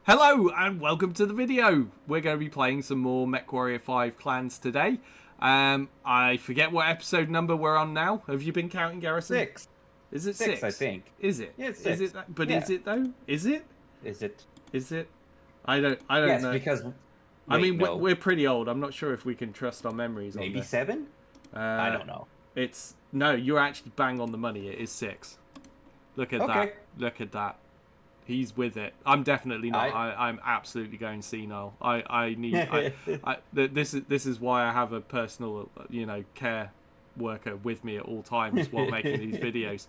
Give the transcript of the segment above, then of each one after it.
Hello and welcome to the video. We're going to be playing some more Mechwarrior 5 clans today. I forget what episode number we're on now. Have you been counting, Garrison? 6. Is it 6, 6? I think. Is it? Yeah, it's Is 6. it that? But Yeah. is it though? Is it? Is it? Is it? I don't Yes, know. because... I mean, no. we're pretty old. I'm not sure if we can trust our memories Maybe on this. 7? I don't know. No, you're actually bang on the money. It is 6. Look at that. Look at that. He's with it. I'm definitely not. I'm absolutely going senile. I need. This is why I have a personal, care worker with me at all times while making these videos.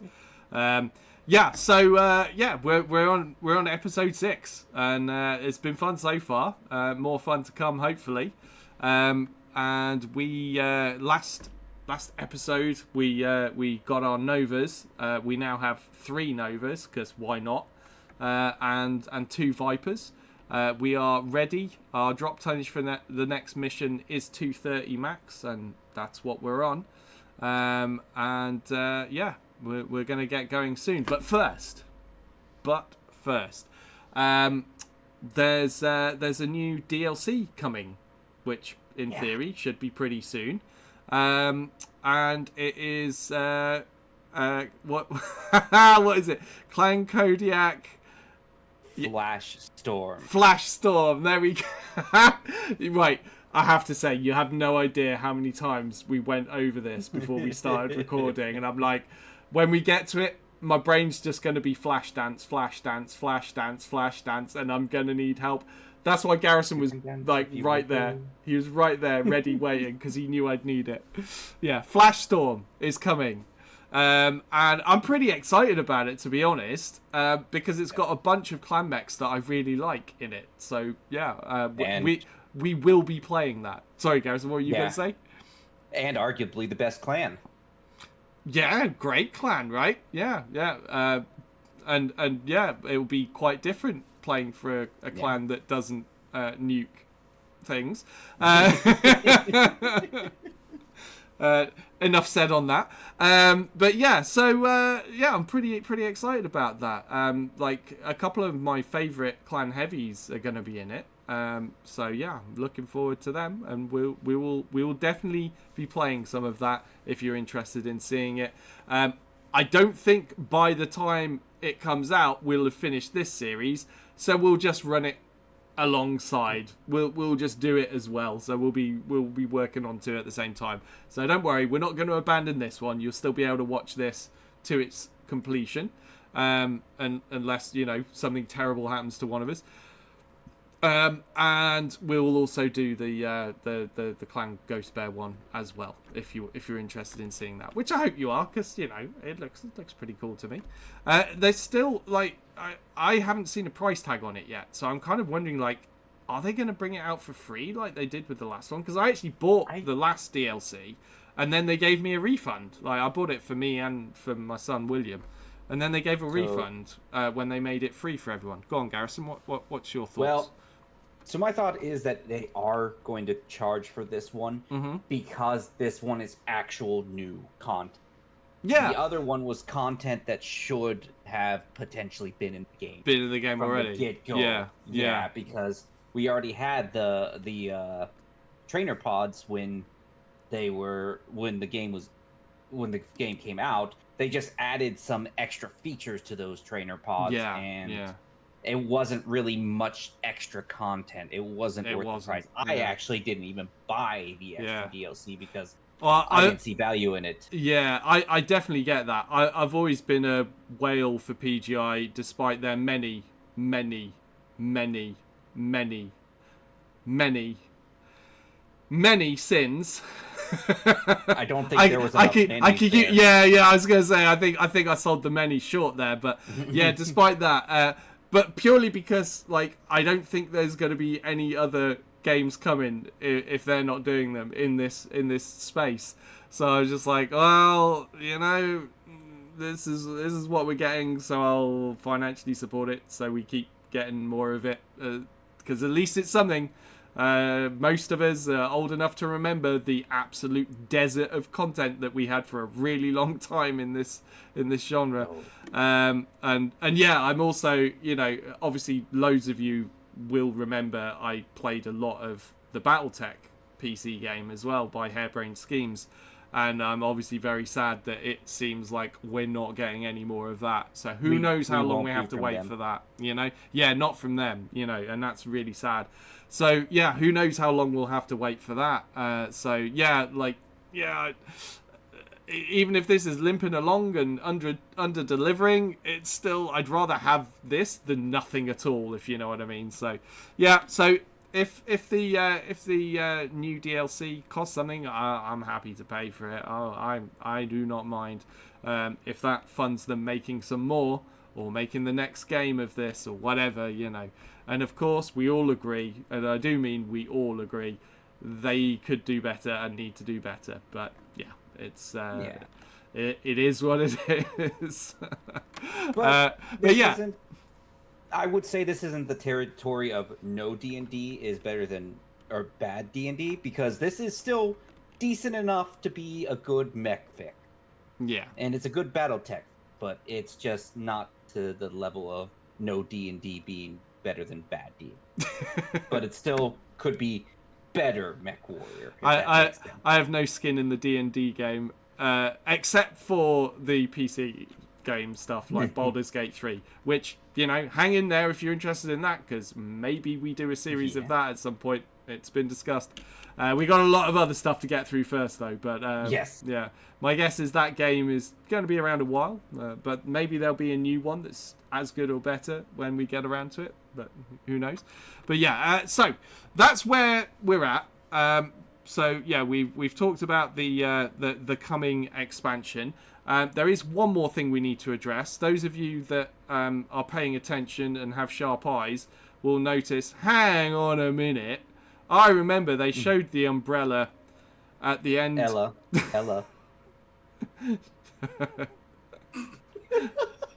We're on episode 6, and it's been fun so far. More fun to come, hopefully. And we last episode we got our Novas. We now have 3 Novas because why not? And 2 Vipers. We are ready. Our drop tonnage for the next mission is 230 max, and that's what we're on. We're going to get going soon. But first, there's a new DLC coming, which in theory should be pretty soon. And it is what what is it? Clan Kodiak. Flash Storm. Flash Storm. There we go. Right. I have to say, you have no idea how many times we went over this before we started recording, and I'm like, when we get to it, my brain's just going to be flash dance, flash dance, flash dance, flash dance, and I'm going to need help. That's why Garrison was like right there. He was right there, ready, waiting, because he knew I'd need it. Yeah, Flash Storm is coming. And I'm pretty excited about it, to be honest, because it's got a bunch of clan mechs that I really like in it. So, yeah, we will be playing that. Sorry, Garrison, what were you going to say? And arguably the best clan. Yeah, great clan, right? Yeah. And it will be quite different playing for a clan that doesn't nuke things. Enough said on that. I'm pretty excited about that. Like a couple of my favorite clan heavies are going to be in it. I'm looking forward to them, and we will definitely be playing some of that if you're interested in seeing it. I don't think by the time it comes out we'll have finished this series, so we'll just run it alongside. We'll just do it as well, so we'll be working on 2 at the same time. So don't worry, we're not going to abandon this one. You'll still be able to watch this to its completion, and unless something terrible happens to one of us. And we'll also do the Clan Ghost Bear one as well, if you're interested in seeing that, which I hope you are, because it looks pretty cool to me. There's still I haven't seen a price tag on it yet, so I'm kind of wondering, are they going to bring it out for free like they did with the last one? Because I actually bought the last DLC, and then they gave me a refund. I bought it for me and for my son William, and then they gave a refund when they made it free for everyone. Go on, Garrison. What's your thoughts? Well, so my thought is that they are going to charge for this one because this one is actual new content. Yeah. The other one was content that should have potentially been in the game. Been in the game already. The get-go. Yeah, because we already had the trainer pods when the game came out. They just added some extra features to those trainer pods, it wasn't really much extra content. It wasn't worth the price. I actually didn't even buy the extra DLC because I didn't see value in it. Yeah, I definitely get that. I've always been a whale for PGI, despite their many sins. I don't think there was enough I was gonna say I think I sold the many short there, but yeah, despite that, but purely because I don't think there's going to be any other games coming if they're not doing them in this space. So I was just like, well, this is what we're getting, so I'll financially support it, so we keep getting more of it, because at least it's something. Most of us are old enough to remember the absolute desert of content that we had for a really long time in this genre. And yeah, I'm also, obviously loads of you will remember I played a lot of the BattleTech PC game as well by Harebrained Schemes, and I'm obviously very sad that it seems like we're not getting any more of that. So who knows how long we have to wait for that, you know? Yeah, not from them, you know, and that's really sad. So yeah, who knows how long we'll have to wait for that. So yeah, like, yeah, even if this is limping along and under delivering, it's still, I'd rather have this than nothing at all, if you know what I mean. So yeah, so if the new DLC costs something, I'm happy to pay for it. I do not mind if that funds them making some more or making the next game of this or whatever, you know. And of course, we all agree, and I do mean we all agree, they could do better and need to do better. But yeah, it's it is what it is. But yeah. I would say this isn't the territory of no D&D is better than or bad D&D, because this is still decent enough to be a good mech fic. Yeah. And it's a good BattleTech, but it's just not to the level of no D&D being better than bad D&D. But it still could be better Mechwarrior. I have no skin in the D&D game, except for the PC game stuff like Baldur's Gate 3, which, you know, hang in there if you're interested in that, because maybe we do a series of that at some point. It's been discussed. We got a lot of other stuff to get through first, though. But yes, yeah, my guess is that game is going to be around a while, but maybe there'll be a new one that's as good or better when we get around to it. But who knows? But yeah, so that's where we're at. So yeah, we've talked about the coming expansion. There is one more thing we need to address. Those of you that are paying attention and have sharp eyes will notice, hang on a minute, I remember they showed the umbrella at the end. Ella.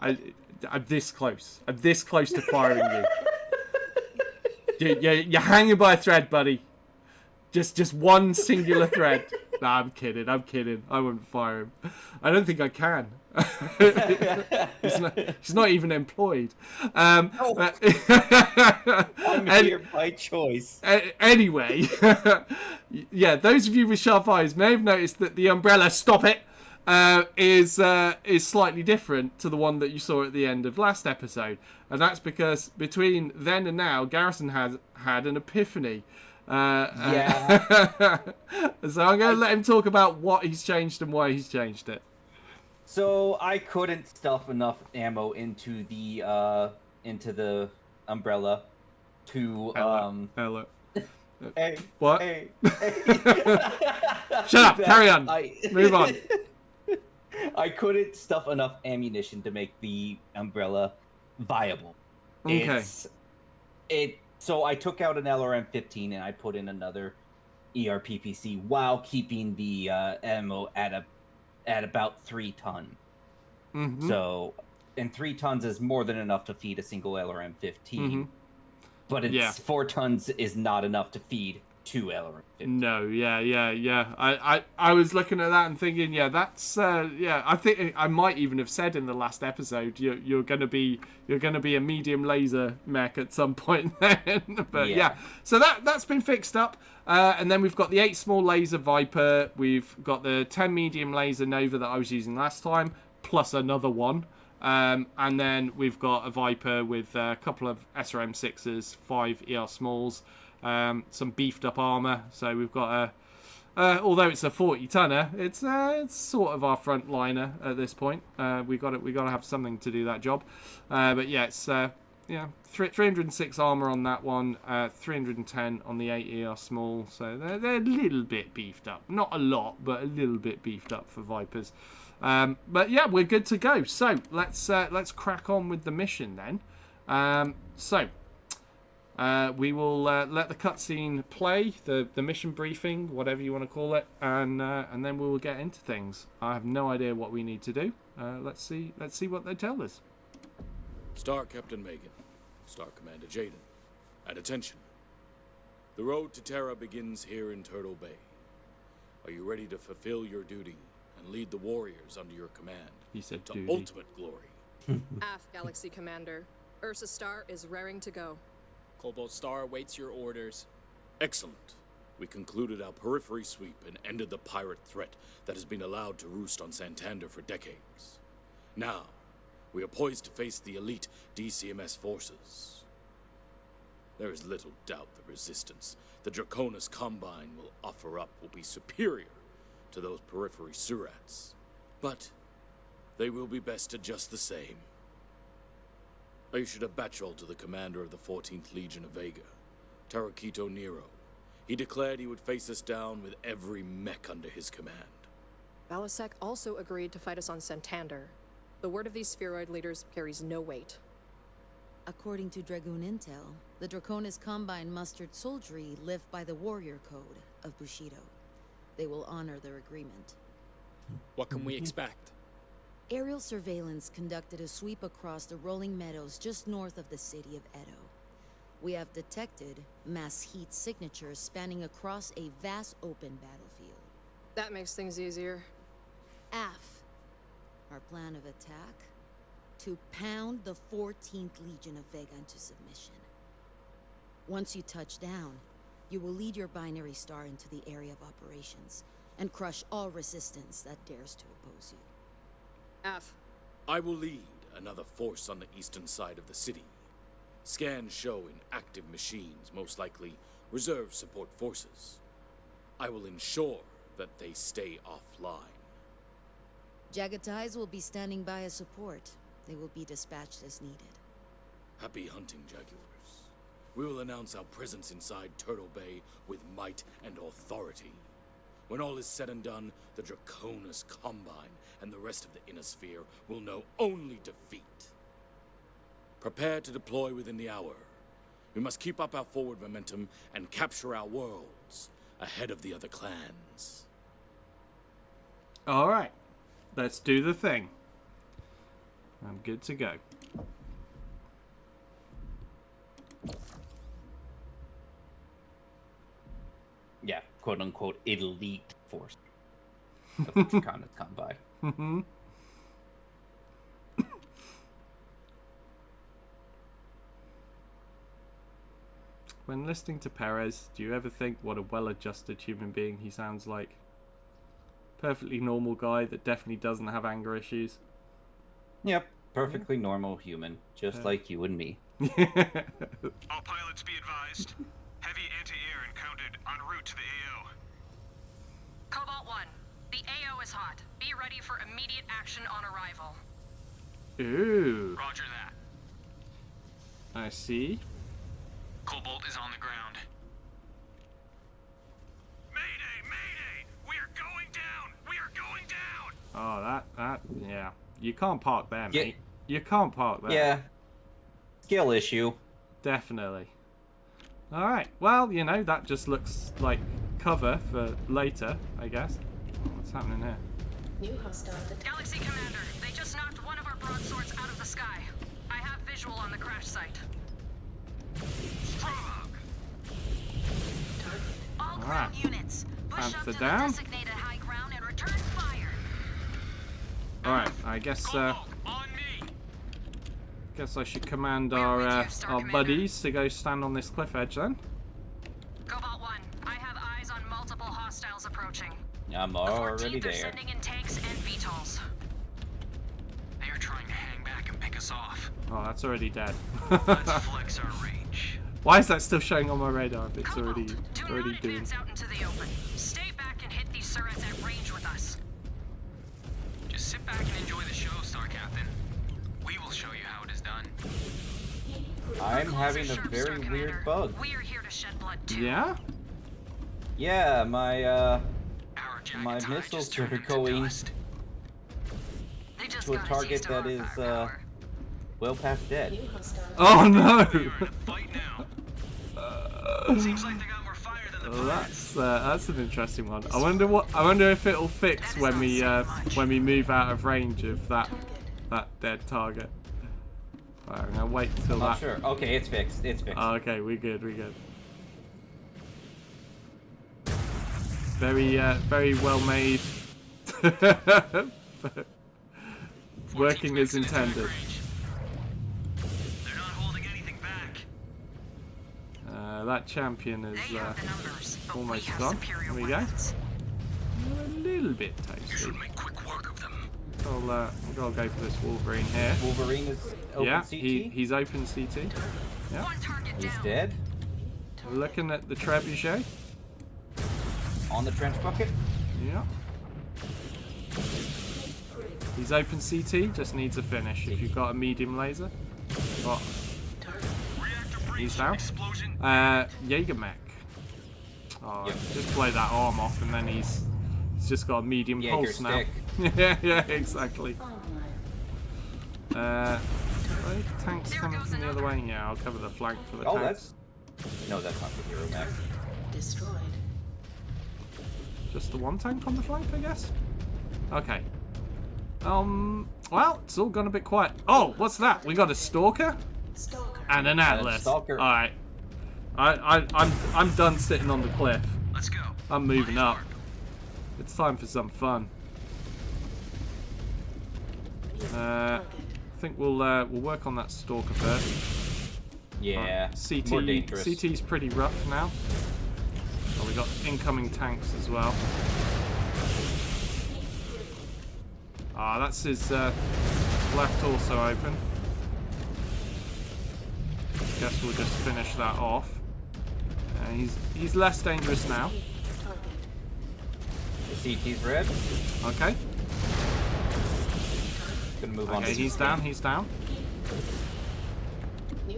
I'm this close. I'm this close to firing you. You're hanging by a thread, buddy. Just one singular thread. Nah, I'm kidding. I wouldn't fire him. I don't think I can. He's not even employed. I'm here by choice. Anyway, yeah, those of you with sharp eyes may have noticed that the umbrella, stop it, is slightly different to the one that you saw at the end of last episode. And that's because between then and now, Garrison has had an epiphany. Yeah. So I'm going to let him talk about what he's changed and why he's changed it. So I couldn't stuff enough ammo into the umbrella to Hello. Hey. What? Hey. Shut up. Carry on. Move on. I couldn't stuff enough ammunition to make the umbrella viable. Okay. So I took out an LRM-15 and I put in another ERPPC while keeping the ammo at about 3 ton. Mm-hmm. So, and 3 tons is more than enough to feed a single LRM-15. Mm-hmm. But 4 tons is not enough to feed 2 LRM-15. No, yeah. I was looking at that and thinking, yeah, that's I think I might even have said in the last episode you're gonna be a medium laser mech at some point then. But yeah. So that's been fixed up. And then we've got the 8 small laser Viper, we've got the 10 medium laser Nova that I was using last time, plus another one. And then we've got a Viper with a couple of SRM6s, 5 ER smalls, some beefed up armor. So we've got although it's a 40 tonner, it's sort of our front liner at this point. We got to have something to do that job. But yeah, it's 306 armor on that one, 310 on the 8 ER small. So they're a little bit beefed up, not a lot, but a little bit beefed up for Vipers. But yeah, we're good to go. So let's crack on with the mission then. We will let the cutscene play, the mission briefing, whatever you want to call it, and then we will get into things. I have no idea what we need to do. Let's see what they tell us. Star Captain Megan, Star Commander Jaden, and attention. The road to Terra begins here in Turtle Bay. Are you ready to fulfill your duty and lead the warriors under your command? He said to duty. Ultimate glory. Aft, Galaxy Commander. Ursa Star is raring to go. Cobalt Star awaits your orders. Excellent. We concluded our periphery sweep and ended the pirate threat that has been allowed to roost on Santander for decades. Now, we are poised to face the elite DCMS forces. There is little doubt the resistance the Draconis Combine will offer up will be superior to those periphery surats. But they will be best just the same. I issued a batch roll to the commander of the 14th Legion of Vega, Tarakito Nero. He declared he would face us down with every mech under his command. Balasek also agreed to fight us on Santander. The word of these spheroid leaders carries no weight. According to Dragoon Intel, the Draconis Combine mustered soldiery live by the warrior code of Bushido. They will honor their agreement. What can we expect? Aerial surveillance conducted a sweep across the rolling meadows just north of the city of Edo. We have detected mass heat signatures spanning across a vast open battlefield. That makes things easier. AF, our plan of attack? To pound the 14th Legion of Vega into submission. Once you touch down, you will lead your binary star into the area of operations and crush all resistance that dares to oppose you. F. I will lead another force on the eastern side of the city. Scans show inactive machines, most likely reserve support forces. I will ensure that they stay offline. Jagatais will be standing by as support. They will be dispatched as needed. Happy hunting, Jaguars. We will announce our presence inside Turtle Bay with might and authority. When all is said and done, the Draconis Combine and the rest of the Inner Sphere will know only defeat. Prepare to deploy within the hour. We must keep up our forward momentum and capture our worlds ahead of the other clans. Alright, let's do the thing. I'm good to go. Yeah, quote unquote elite force of the Draconis Combine. When listening to Perez, do you ever think what a well-adjusted human being he sounds like? Perfectly normal guy that definitely doesn't have anger issues. Yep, perfectly normal human, just like you and me. All pilots be advised. Heavy anti-air encountered en route to the AO. Cobalt 1, the AO is hot. Be ready for immediate action on arrival. Ooh, Roger that. I see. Cobalt is on the ground. Mayday! Mayday! We are going down! We are going down! Oh, yeah. You can't park there, Yeah. mate. You can't park there. Yeah. Skill issue. Definitely. Alright, well, you know, that just looks like cover for later, I guess. What's happening here? New hostile. Galaxy Commander, they just knocked one of our broadswords out of the sky. I have visual on the crash site. Strong! All ground Alright. units, push up Panther to down. the designated high ground and return fire. Alright, I guess Cobalt, on me! guess I should command We're with you, our Star Commander. buddies to go stand on this cliff edge then. Cobalt 1, I have eyes on multiple hostiles approaching. I'm The already 14th are there. sending in tanks and VTOLs. They are trying to hang back and pick us off. Oh, that's already dead. Let's flex our range. Why is that still showing on my radar if it's Cobalt, already do not doomed? advance out into the open. Stay back and hit these surats at range with us. Just sit back and enjoy the show, Star Captain. We will show you how it is done. I'm Close having your a sharp, very Star weird Commander. bug. We are here to shed blood too. Yeah? Yeah, my Our My Jagatai missiles just turned are into going dust. They just to a got us target used to that our is firepower. well past dead. Oh They no! are in a fight now. Seems like they got more fire than the Well, pirates. that's an interesting one. I wonder if it'll fix when we move out of range of that dead target. Right, I'm gonna wait till I'm that. not sure. Okay, it's fixed. It's fixed. Oh, okay, we good. Very well made. Working as intended. They're not holding anything back. That champion is They have the numbers, but we almost have gone. superior There we go. weapons. A little bit You toasty. should make quick work of them. I'll go for this Wolverine here. Wolverine is open Yeah, CT. he's open CT. Yeah. One target He's down. dead. Looking at the trebuchet. On the trench bucket. Yeah. He's open CT, just needs a finish. If you've got a medium laser. Oh, Reactor he's breach. down. Explosion. Jaeger mech. Oh, Yep. just blow that arm off and then he's just got a medium Jaeger pulse now. stick. yeah, exactly. Right, tanks coming from the other way. Yeah, I'll cover the flank for the Oh, tanks. no, that's not the hero mech. Just the one tank on the flank, I guess. Okay. Well, it's all gone a bit quiet. Oh, what's that? We got a stalker and an atlas. All stalker. right. I'm done sitting on the cliff. Let's go. I'm moving up. It's time for some fun. I think we'll work on that stalker first. Yeah. More dangerous. CT's pretty rough now. Oh, we got incoming tanks as well. Ah, that's his left torso open. Guess we'll just finish that off. He's less dangerous now. The CT's red. Okay. Gonna move on. Okay, to he's down. He's down.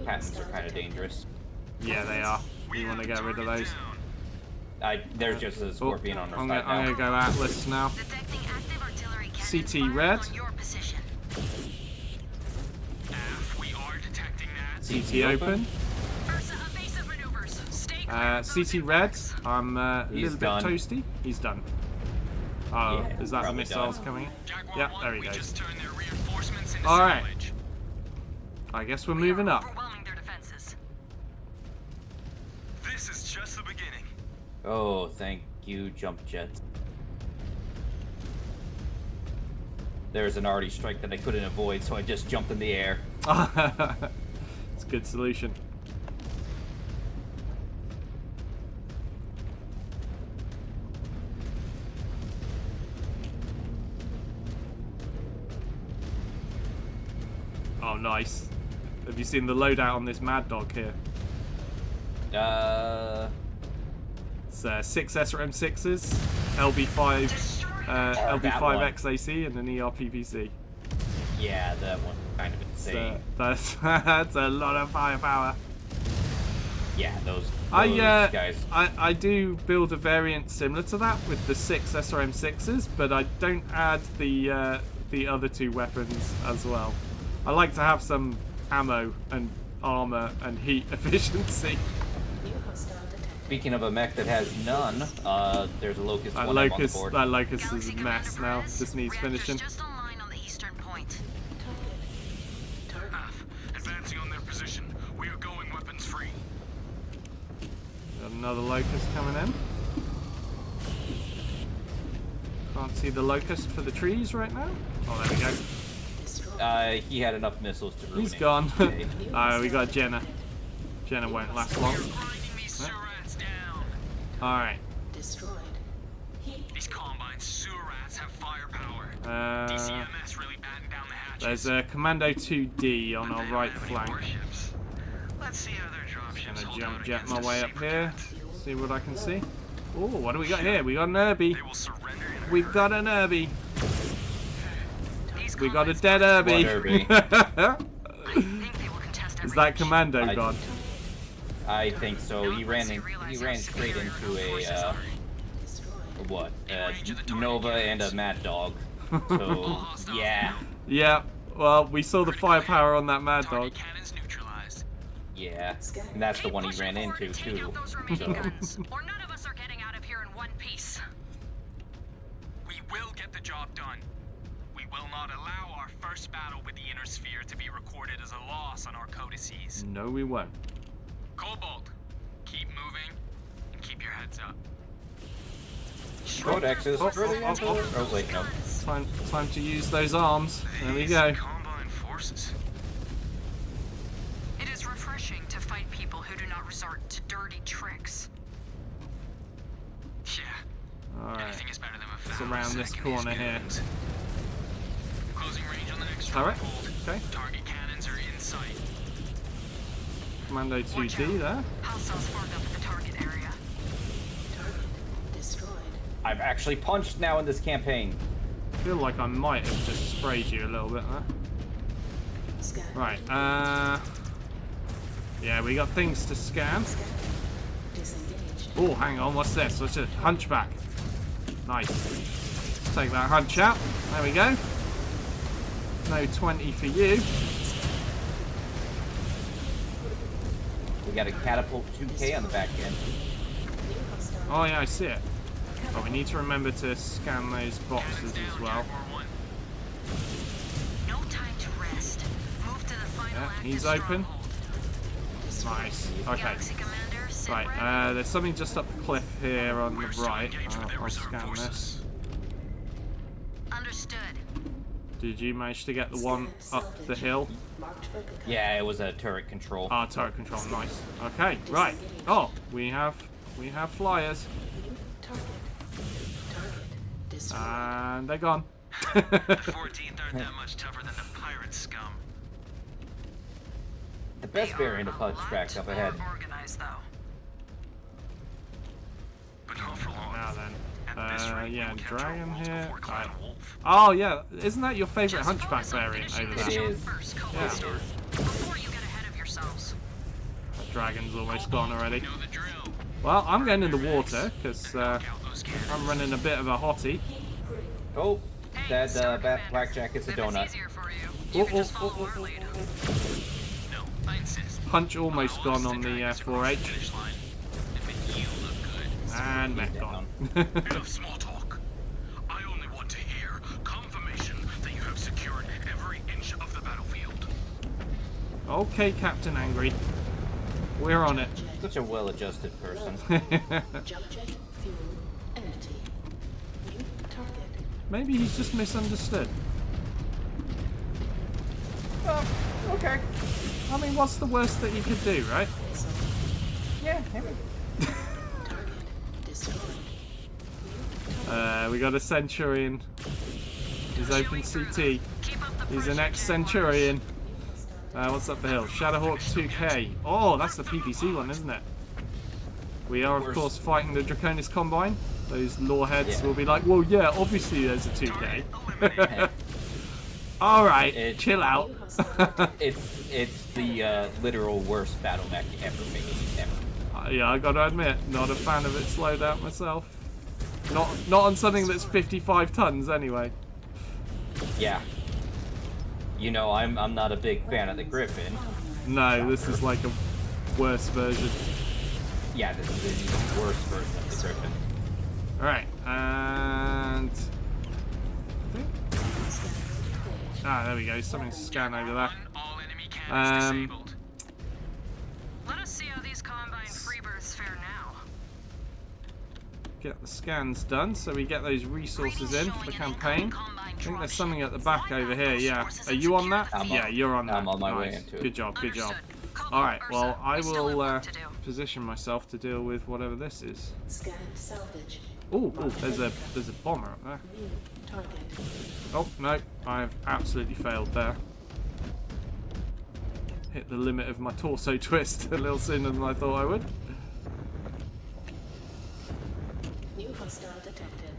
Patents are kind of dangerous. Yeah, they are. We want to get rid of those. There's just a scorpion on our I'm side gonna now. go Atlas now. Detecting active artillery cannons CT firing red. on your position. We are detecting that. CT open. Ursa, evasive maneuvers. Stay clear of those CT red. impacts. I'm a He's little bit done. toasty. He's done. Oh, Yeah, is that the probably missiles done. coming in? Jaguar Yep, 1, there he we goes. just turned their reinforcements into All right. salvage. I guess we're We moving are up. overwhelming their defenses. This is just the beginning. Oh, thank you, jump jets. There's an arty strike that I couldn't avoid, so I just jumped in the air. It's a good solution. Oh, nice. Have you seen the loadout on this Mad Dog here? It's 6 SRM6s, LB5, LB5 XAC, and an ERPPC. Yeah, that one kind of insane. That's a lot of firepower. Yeah, those guys. I do build a variant similar to that with the 6 SRM6s, but I don't add the other two weapons as well. I like to have some ammo and armor and heat efficiency. Speaking of a mech that has none, there's a Locust That one up on the Locust, board. that Locust is Galaxy a Commander mess now. Prentice, Just needs reactors finishing. just online on the eastern point. Advancing on their position. We are going weapons free. Got another Locust coming in. Can't see the Locust for the trees right now. Oh, there we go. He had enough missiles to ruin He's it. gone. Okay. We got Jenna. Jenna won't last long. Grinding these Surats down. Alright. These Combine Surats have firepower. DCMS really batten down the hatches. There's a Commando 2D on But our they don't right have any flank. warships. Let's see how their dropships Gonna hold jump out jet against my a way up saber here. cat. See what I can see. Oh, what do we got here? We got an Herbie. They will surrender in a We've got an Herbie. These We got a Combines dead Herbie. One Herbie. I think they will contest Is every that inch. Commando gone? I think so. He ran straight into a Nova and a Mad Dog. So yeah, Yeah. Well, we saw the firepower on that Mad Dog. target cannons neutralized. yeah, and that's the Keep one he pushing ran forward into to take too. out those remaining So guns, or none of us are getting out of here in one piece. We will get the job done. We will not allow our first battle with the Inner Sphere to be recorded as a loss on our codices. No, we won't. Cobalt, keep moving and keep your heads up. Codexes for the Emperor. Oh wait, no. Time to use those arms. There we go. Combine forces. It is refreshing to fight people who do not resort to dirty tricks. Yeah. Alright. Anything is better than a It's foul around this sack in these corner here. goons. Closing range on the next Turret. stronghold. Okay. Target cannons are in sight. Commando Watch 2D out. there. Hostiles formed up at the target area. Target destroyed. I've actually punched now in this campaign. I feel like I might have just sprayed you a little bit there. Scan. Right, yeah, we got things to scan. Disengaged. Oh, hang on, what's this? What's it? Hunchback. Nice. Take that hunch out. There we go. No 20 for you. We got a catapult 2K on the back end. Oh yeah, I see it. But we need to remember to scan those boxes as well. No time to rest. Move to the final Yeah, active he's open. stronghold. Nice. Okay. Galaxy Commander, sit Right, rep. there's something just up the cliff here on the We're still right. engaged with their I'll reserve scan this. forces. Understood. Did you manage to get the one up the hill? Yeah, it was a turret control. Ah, turret control, nice. Okay, right. Oh, we have flyers. And they're gone. The 14th aren't that much tougher than the pirate scum. The best variant of Hunchback up ahead. Organized though. But not for long. Now then. At this rate, Yeah, we'll capture dragon Wolves here. before Right. Clan Wolf. Oh yeah, isn't that your favourite Just hunchback focus on variant finishing over this there? It job is. first, Yeah. Co-Star, before you get ahead of yourselves. That dragon's almost gone already. Know the drill. Well, I'm going in the water because Knock out those cannons. I'm running a bit of a hottie. Oh, Hey, that Star Commander, blackjack is a if it's donut. easier for you, Oh, you can oh, just follow oh, our oh, lead. No, I insist. Punch almost I'll gone stick on the dragons across 4H. finish line. If it you look good. And mech gone. Enough small talk. I only want to hear confirmation that you have secured every inch of the battlefield. Okay, Captain Angry. We're on it. Such a well-adjusted person. Jump jet fuel empty. New target. Maybe he's just misunderstood. Oh, okay. I mean, what's the worst that you could do, right? Yeah. Target destroyed. We got a Centurion. He's open CT. Keep up the He's an pressure, ex-Centurion. What's up the hill? Shadowhawk 2K. Oh, that's the PPC one, isn't it? We are, of course, fighting the Draconis Combine. Those loreheads Yeah. will be like, well, yeah, obviously there's a 2K. Alright, chill out. It's the literal worst battle mech ever made. Ever. Yeah, I gotta admit, not a fan of its loadout myself. Not on something that's 55 tons, anyway. Yeah. You know, I'm not a big fan of the Griffin. No, this is like a worse version. Yeah, this is an even worse version of the Griffin. Alright, and... Ah, there we go, something to scan over there. All enemy cannons Um, disabled. Let us see how these Combine freebirds fare now. Get the scans done so we get those resources in for the campaign. I think there's something at the back over here, yeah. Are you on that? Yeah, you're on that. I'm on my way Nice. into it. Good job, good job. Understood. Call Alright, Ursa. well, I We still have will work to do. position myself to deal with whatever this is. Scan salvage. Oh, there's a bomber up there. New target. Oh, no, I've absolutely failed there. Hit the limit of my torso twist a little sooner than I thought I would. New hostile detected.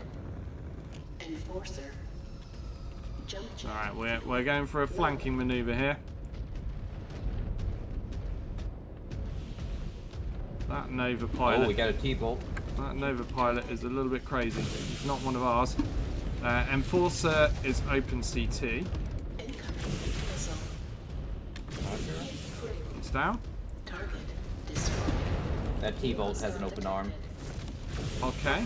Enforcer. Jump jet. Alright, we're going for a flanking maneuver here. That Nova pilot. Oh, we got a T-bolt. That Nova pilot is a little bit crazy. He's not one of ours. Enforcer is open CT. Incoming missile. It's down. Target destroyed. That T-bolt has an open arm. Okay.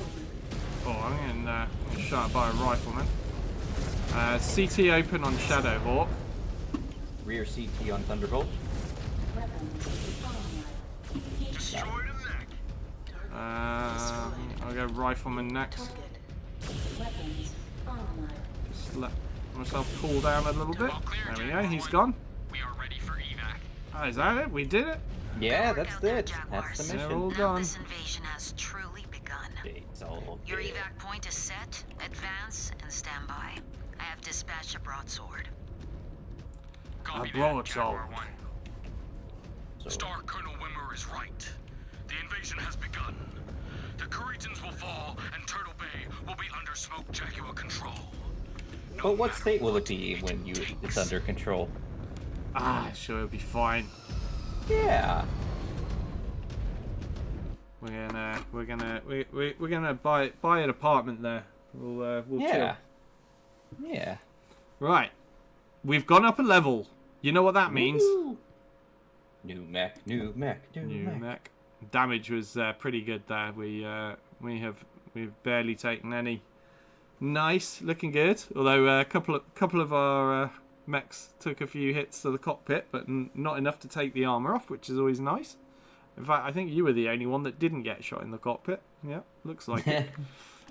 Oh, I'm getting shot by a rifleman. CT open on Shadowhawk. Rear CT on Thunderbolt. Destroyed him neck. I'll go rifleman next. Target. Weapons online. Just let myself cool down a little bit. All clear, There we Jack go, he's 1. gone. We are ready for evac. Oh, is that it? We did it? Yeah, Good work that's out there, it. That's the Jaguars. They're mission. all Now gone. this invasion has truly begun. It's all Your good. evac point is set, advance, and stand by. I have dispatched a broadsword. Copy that, broadsword. Jaguar 1. So, Star Colonel Wimmer is right. The invasion has begun. The Kuritans will fall, and Turtle Bay will be under Smoke Jaguar control. No but what matter state will it what be when takes. it's under control? Sure, it'll be fine. Yeah. We're gonna buy an apartment there. We'll Yeah. chill. Yeah. Right, we've gone up a level. You know what that means? Woo! New mech. New mech. Damage was pretty good there. We've barely taken any. Nice, looking good. Although a couple of our mechs took a few hits to the cockpit, but not enough to take the armor off, which is always nice. In fact, I think you were the only one that didn't get shot in the cockpit. Yeah, looks like it.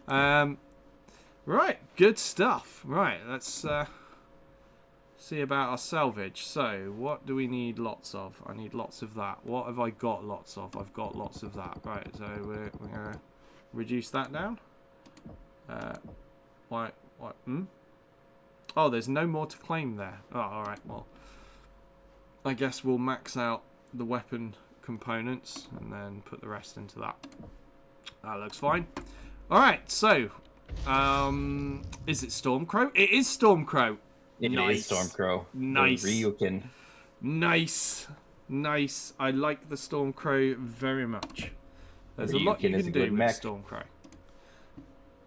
Right, good stuff. Right, let's see about our salvage. So, what do we need lots of? I need lots of that. What have I got lots of? I've got lots of that. Right, so we're going to reduce that down. What? Oh, there's no more to claim there. Oh, alright, well. I guess we'll max out the weapon components and then put the rest into that. That looks fine. Alright, so is it Stormcrow? It is Stormcrow. It Nice. is Stormcrow. Nice. The Ryukin. Nice. I like the Stormcrow very much. There's a lot you Ryukin is can a do good with mech. Stormcrow.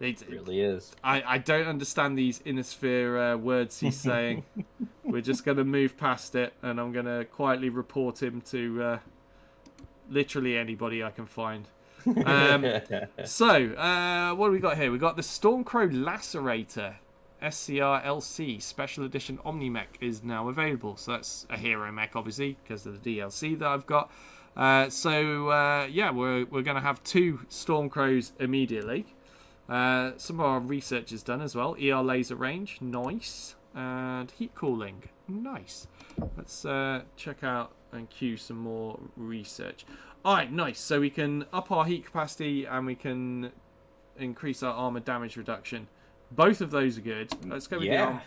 It really is. I don't understand these Inner Sphere words he's saying. We're just going to move past it, and I'm going to quietly report him to literally anybody I can find. So, what do we got here? We got the Stormcrow Lacerator SCR-LC Special Edition Omni-Mech is now available. So that's a hero mech, obviously, because of the DLC that I've got. Yeah, we're going to have 2 Stormcrows immediately. Some of our research is done as well. ER laser range, nice. And heat cooling, nice. Let's check out and queue some more research. Alright, nice. So we can up our heat capacity and we can increase our armor damage reduction. Both of those are good. Let's go with the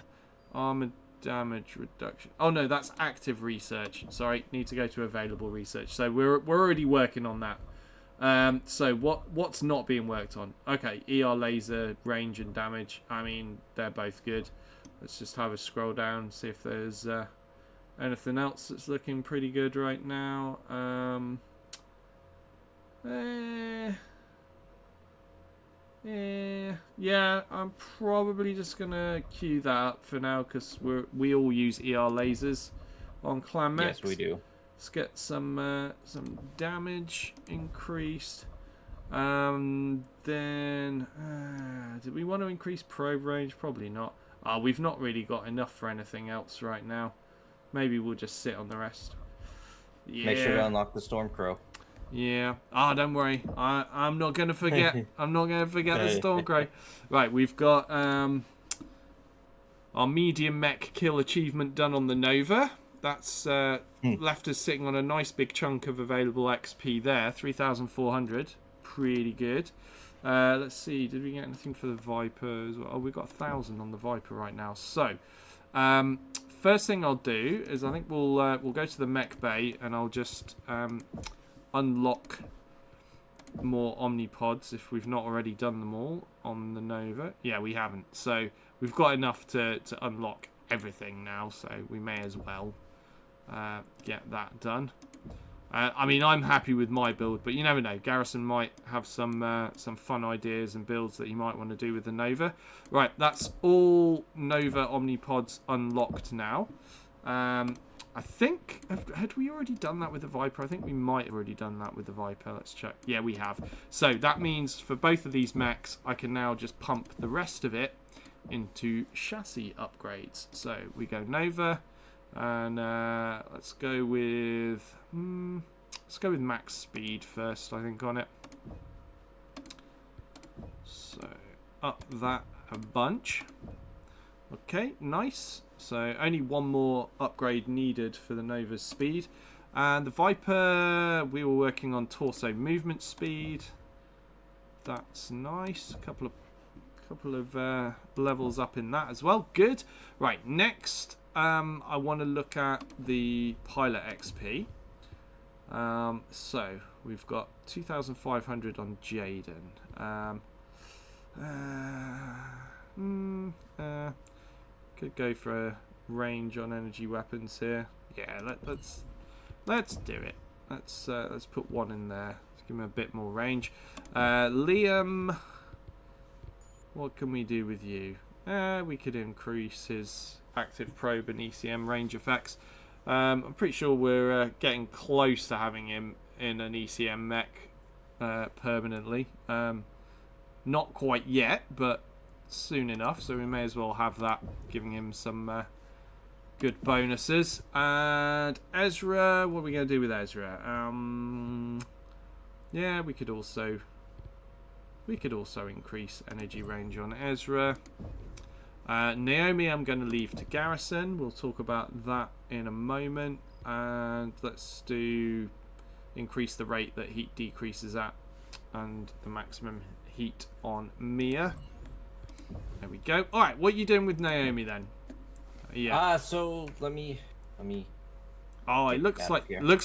armor damage reduction. Oh no, that's active research. Sorry, need to go to available research. So we're already working on that. So what's not being worked on? Okay, ER laser range and damage. I mean, they're both good. Let's just have a scroll down, see if there's anything else that's looking pretty good right now. Yeah, I'm probably just gonna queue that up for now because we all use ER lasers on Clan Mechs. Yes, we do. Let's get some damage increased. Then did we want to increase probe range? Probably not. We've not really got enough for anything else right now. Maybe we'll just sit on the rest. Yeah. Make sure to unlock the Stormcrow. Yeah. Don't worry. I'm not gonna forget. I'm not gonna forget the Stormcrow. Right, we've got our medium mech kill achievement done on the Nova. That's left us sitting on a nice big chunk of available XP there. 3,400. Pretty good. Let's see. Did we get anything for the Viper as well? Oh, we've got 1,000 on the Viper right now. So, first thing I'll do is I think we'll go to the mech bay and I'll just unlock more omnipods if we've not already done them all on the Nova. Yeah, we haven't. So we've got enough to unlock everything now. So we may as well get that done. I mean, I'm happy with my build, but you never know. Garrison might have some fun ideas and builds that he might want to do with the Nova. Right, that's all Nova Omnipods unlocked now. I think, had we already done that with the Viper? I think we might have already done that with the Viper. Let's check. Yeah, we have. So that means for both of these mechs, I can now just pump the rest of it into chassis upgrades. So we go Nova. And let's go with max speed first, I think, on it. So up that a bunch. Okay, nice. So only one more upgrade needed for the Nova's speed. And the Viper, we were working on torso movement speed. That's nice. A couple of levels up in that as well. Good. Right, next, I want to look at the pilot XP. So we've got 2,500 on Jaden. Could go for a range on energy weapons here. Yeah, let's do it. Let's put one in there. Let's give him a bit more range. Liam, what can we do with you? We could increase his active probe and ECM range effects. I'm pretty sure we're getting close to having him in an ECM mech permanently. Not quite yet, but soon enough. So we may as well have that, giving him some good bonuses. And Ezra, what are we going to do with Ezra? Yeah, we could also increase energy range on Ezra. Naomi, I'm going to leave to Garrison. We'll talk about that in a moment. And let's do increase the rate that heat decreases at, and the maximum heat on Mia. There we go. All right, what are you doing with Naomi then? Yeah. So let me. Oh, it looks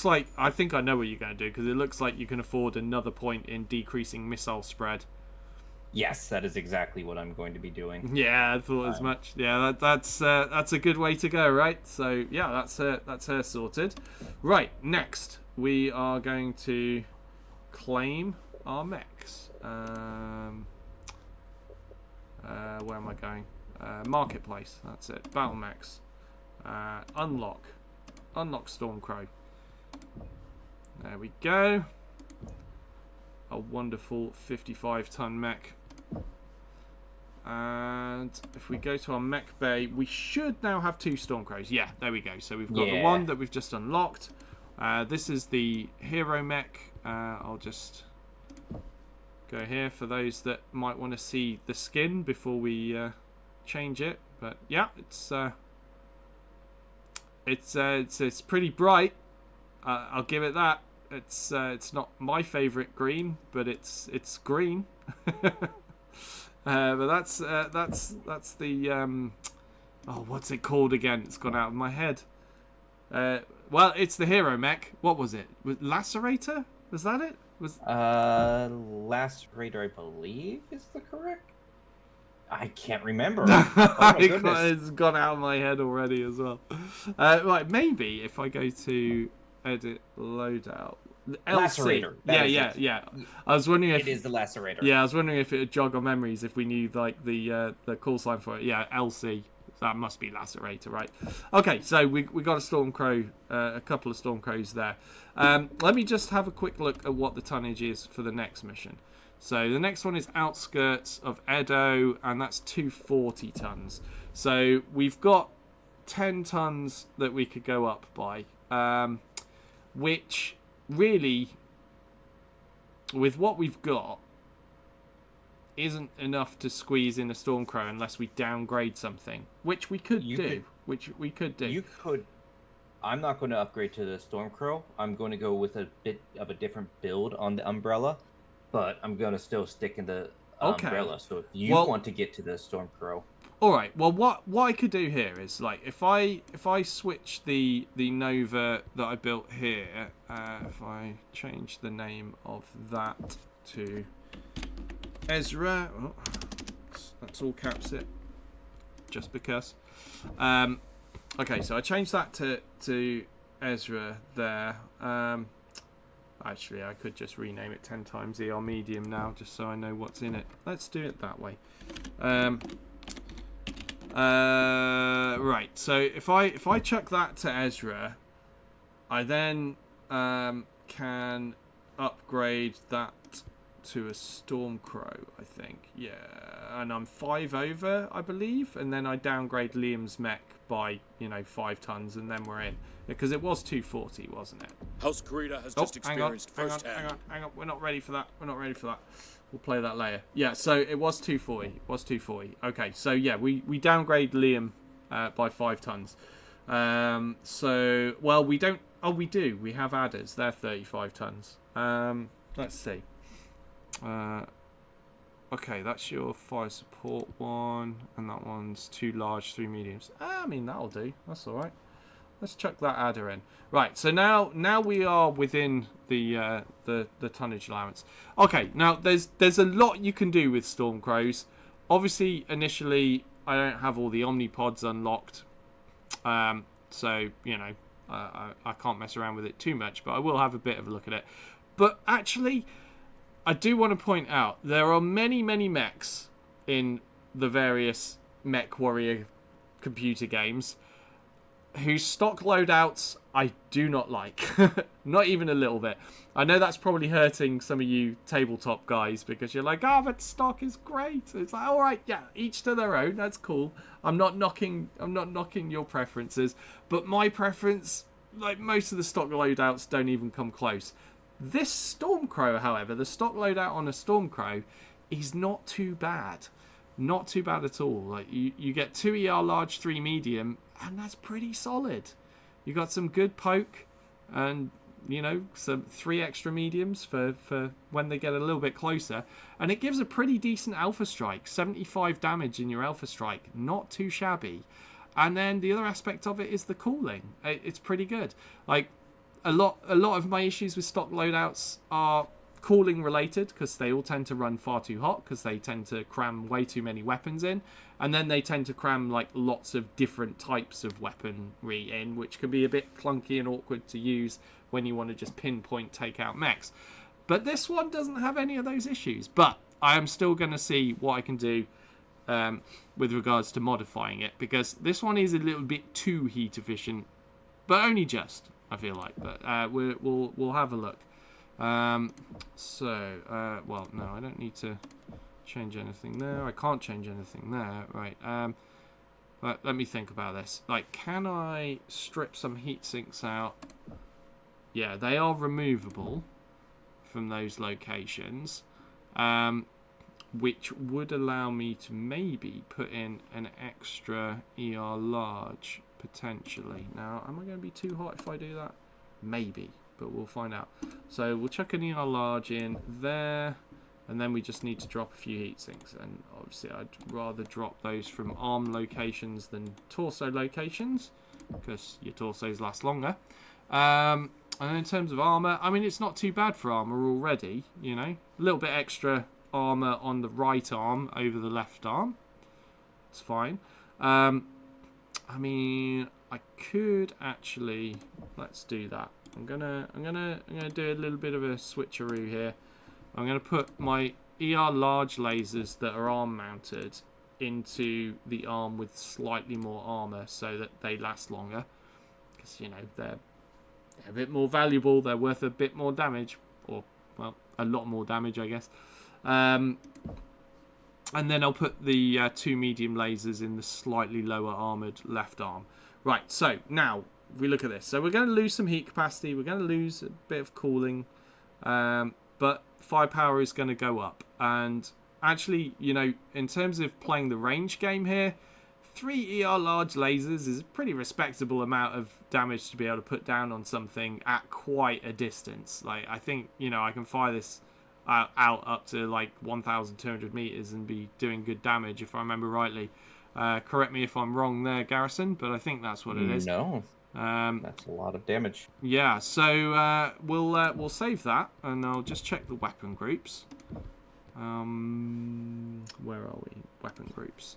like I think I know what you're going to do, because it looks like you can afford another point in decreasing missile spread. Yes, that is exactly what I'm going to be doing. Yeah, I thought as much. Yeah, that's a good way to go, right? So yeah, that's her sorted. Right, next we are going to claim our mechs. Where am I going? Marketplace. That's it. Battle mechs. Unlock Stormcrow. There we go. A wonderful 55-ton mech. And if we go to our mech bay, we should now have 2 Stormcrows. Yeah, there we go. So we've got the one that we've just unlocked. This is the hero mech. I'll just go here for those that might want to see the skin before we change it. But yeah, it's pretty bright. I'll give it that. It's not my favorite green, but it's green. But that's the what's it called again? It's gone out of my head. Well, it's the hero mech. What was it? Was Lacerator? Was that it? Lacerator, I believe, is the correct. I can't remember. Oh my goodness. It's gone out of my head already as well. Right, maybe if I go to edit loadout. Lacerator. Yeah. I was wondering if it is the Lacerator. Yeah, I was wondering if it would jog our memories if we knew like the call sign for it. Yeah, LC. That must be Lacerator, right? Okay, so we got a Stormcrow, a couple of Stormcrows there. Let me just have a quick look at what the tonnage is for the next mission. So the next one is outskirts of Edo, and that's 240 tons. So we've got 10 tons that we could go up by, which really, with what we've got, isn't enough to squeeze in a Stormcrow unless we downgrade something, which we could do. You could. I'm not going to upgrade to the Stormcrow. I'm going to go with a bit of a different build on the Umbrella, but I'm going to still stick in the Umbrella. So if you want to get to the Stormcrow. All right. Well, what I could do here is, like, if I switch the Nova that I built here, if I change the name of that to Ezra, that's all caps it, just because. Okay, so I changed that to Ezra there. Actually, I could just rename it 10 times ER Medium now, just so I know what's in it. Let's do it that way. Right, so if I chuck that to Ezra, I then can upgrade that to a Stormcrow, I think. Yeah, and I'm 5 over, I believe, and then I downgrade Liam's mech by 5 tons, and then we're in, because it was 240, wasn't it? House Kurita has just experienced firsthand. Hang on, we're not ready for that. We'll play that later. Yeah, so it was 240. Okay, so yeah, we downgrade Liam by 5 tons. So, well, we don't Oh, we do. We have adders. They're 35 tons. Let's see. Okay, that's your fire support one, and that one's 2 large, 3 mediums. I mean, that'll do. That's all right. Let's chuck that adder in. Right, so now we are within the tonnage allowance. Okay, now there's a lot you can do with Stormcrows. Obviously, initially, I don't have all the Omnipods unlocked, so you know I can't mess around with it too much. But I will have a bit of a look at it. But actually, I do want to point out there are many mechs in the various Mechwarrior computer games whose stock loadouts I do not like. Not even a little bit. I know that's probably hurting some of you tabletop guys because you're like, oh, but stock is great. It's like, all right, yeah, each to their own. That's cool. I'm not knocking your preferences, but my preference, like most of the stock loadouts, don't even come close. This Stormcrow, however, the stock loadout on a Stormcrow is not too bad. Not too bad at all. Like you get 2 ER large, 3 medium, and that's pretty solid. You got some good poke, and you know, some 3 extra mediums for when they get a little bit closer, and it gives a pretty decent alpha strike. 75 damage in your alpha strike, not too shabby. And then the other aspect of it is the cooling. It's pretty good. Like a lot of my issues with stock loadouts are cooling related, because they all tend to run far too hot, because they tend to cram way too many weapons in, and then they tend to cram like lots of different types of weaponry in, which can be a bit clunky and awkward to use when you want to just pinpoint take out mechs. But this one doesn't have any of those issues, but I am still going to see what I can do with regards to modifying it, because this one is a little bit too heat efficient, but only just, I feel like. But we'll have a look. Well, no, I don't need to change anything there. I can't change anything there. Right. Let me think about this. Like, can I strip some heat sinks out? Yeah, they are removable from those locations, which would allow me to maybe put in an extra ER large, potentially. Now, am I going to be too hot if I do that? Maybe, but we'll find out. So we'll chuck an ER large in there, and then we just need to drop a few heat sinks. And obviously I'd rather drop those from arm locations than torso locations, because your torsos last longer. And in terms of armor, I mean, it's not too bad for armor already, you know. A little bit extra armor on the right arm over the left arm. It's fine. I mean, I could actually, let's do that. I'm gonna do a little bit of a switcheroo here. I'm gonna put my ER large lasers that are arm mounted into the arm with slightly more armor, so that they last longer, because you know they're a bit more valuable. They're worth a bit more damage, or well, a lot more damage, I guess. And then I'll put the 2 medium lasers in the slightly lower armored left arm. Right. So now we look at this. So we're going to lose some heat capacity. We're going to lose a bit of cooling, but firepower is going to go up. And actually, you know, in terms of playing the range game here, 3 ER large lasers is a pretty respectable amount of damage to be able to put down on something at quite a distance. Like, I think, you know, I can fire this out up to like 1,200 meters and be doing good damage, if I remember rightly. Correct me if I'm wrong there, Garrison, but I think that's what it is. No, that's a lot of damage. Yeah, so we'll save that, and I'll just check the weapon groups. Where are we? Weapon groups.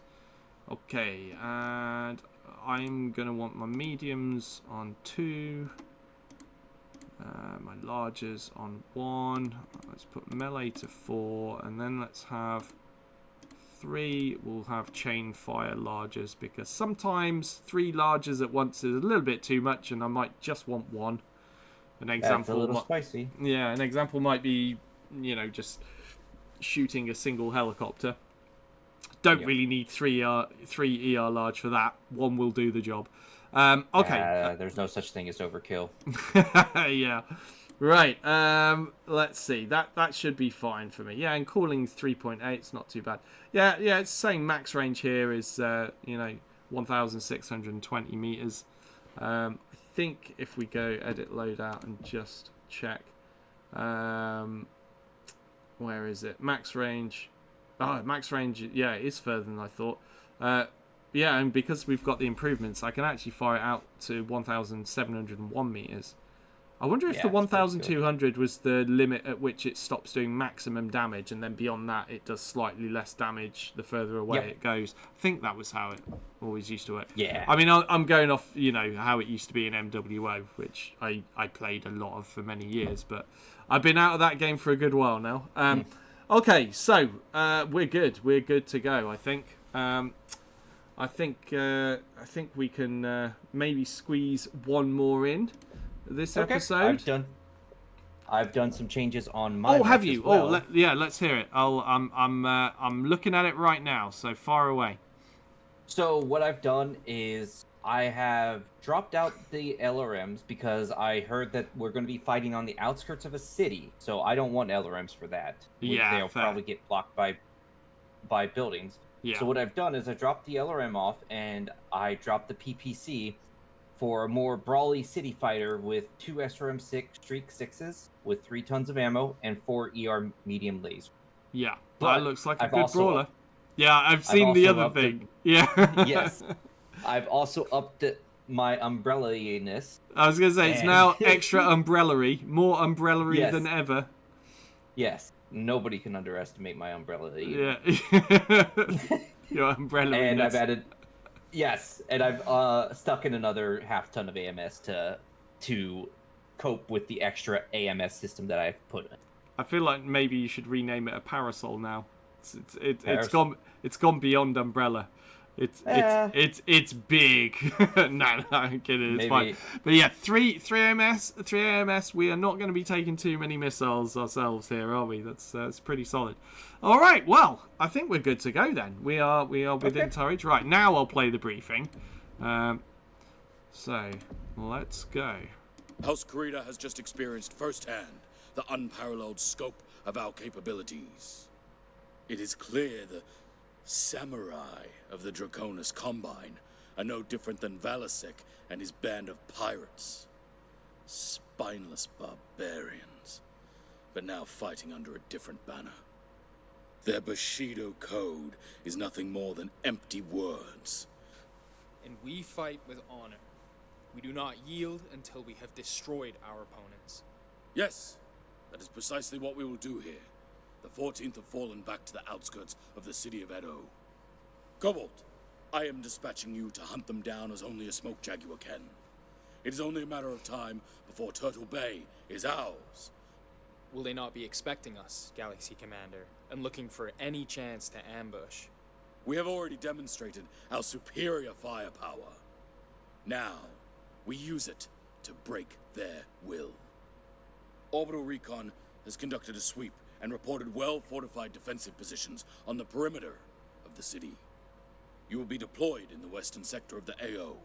Okay, and I'm going to want my mediums on 2, my larges on 1, let's put melee to 4, and then let's have 3, we'll have chain fire larges, because sometimes 3 larges at once is a little bit too much, and I might just want 1. An example, that's a little spicy. Yeah, an example might be, you know, just shooting a single helicopter. Don't really need 3 ER large for that. 1 will do the job. Okay. There's no such thing as overkill. Yeah. Right. Let's see. That should be fine for me. Yeah, and cooling 3.8. It's not too bad. Yeah. It's saying max range here is 1,620 meters. I think if we go edit loadout and just check, where is it? Max range. Oh, max range. Yeah, it is further than I thought. Yeah, and because we've got the improvements, I can actually fire it out to 1,701 meters. I wonder if the 1,200 was the limit at which it stops doing maximum damage, and then beyond that it does slightly less damage the further away it goes. I think that was how it always used to work. Yeah. I mean, I'm going off, you know, how it used to be in MWO, which I played a lot of for many years, but I've been out of that game for a good while now. Okay, so we're good. We're good to go, I think. I think we can maybe squeeze one more in this episode. I've done some changes on my. Oh, have you? Well. Oh, let's hear it. I'm looking at it right now. So far away. So what I've done is I have dropped out the LRMs because I heard that we're going to be fighting on the outskirts of a city. So I don't want LRMs for that. Yeah, they'll probably get blocked by buildings. Yeah. So what I've done is I dropped the LRM off and I dropped the PPC for a more brawly city fighter with 2 SRM-6 Streak 6s with 3 tons of ammo and 4 ER medium laser. Yeah, But that looks like a I've good also brawler. Yeah, I've seen the also other upped it. thing. Yeah. Yes. I've also upped my umbrella-ness. I was going to say, it's now extra umbrella-y. More umbrella-y Yes. than ever. Yes. Nobody can underestimate my umbrella. Yeah. Your umbrella-ness. And I've added... Yes, and I've stuck in another half ton of AMS to cope with the extra AMS system that I've put in. I feel like maybe you should rename it a parasol now. It's gone beyond umbrella. It's big. No, I'm kidding. It's fine. But yeah, three AMS. We are not going to be taking too many missiles ourselves here, are we? That's pretty solid. All right. Well, I think we're good to go then. We are within turret. Right now, I'll play the briefing. So let's go. House Kurita has just experienced firsthand the unparalleled scope of our capabilities. It is clear the samurai of the Draconis Combine are no different than Valasek and his band of pirates. Spineless barbarians, but now fighting under a different banner. Their Bushido code is nothing more than empty words. And we fight with honor. We do not yield until we have destroyed our opponents. Yes, that is precisely what we will do here. The 14th have fallen back to the outskirts of the city of Edo. Cobalt, I am dispatching you to hunt them down as only a smoke jaguar can. It is only a matter of time before Turtle Bay is ours. Will they not be expecting us, Galaxy Commander, and looking for any chance to ambush? We have already demonstrated our superior firepower. Now, we use it to break their will. Orbital Recon has conducted a sweep and reported well-fortified defensive positions on the perimeter of the city. You will be deployed in the western sector of the AO.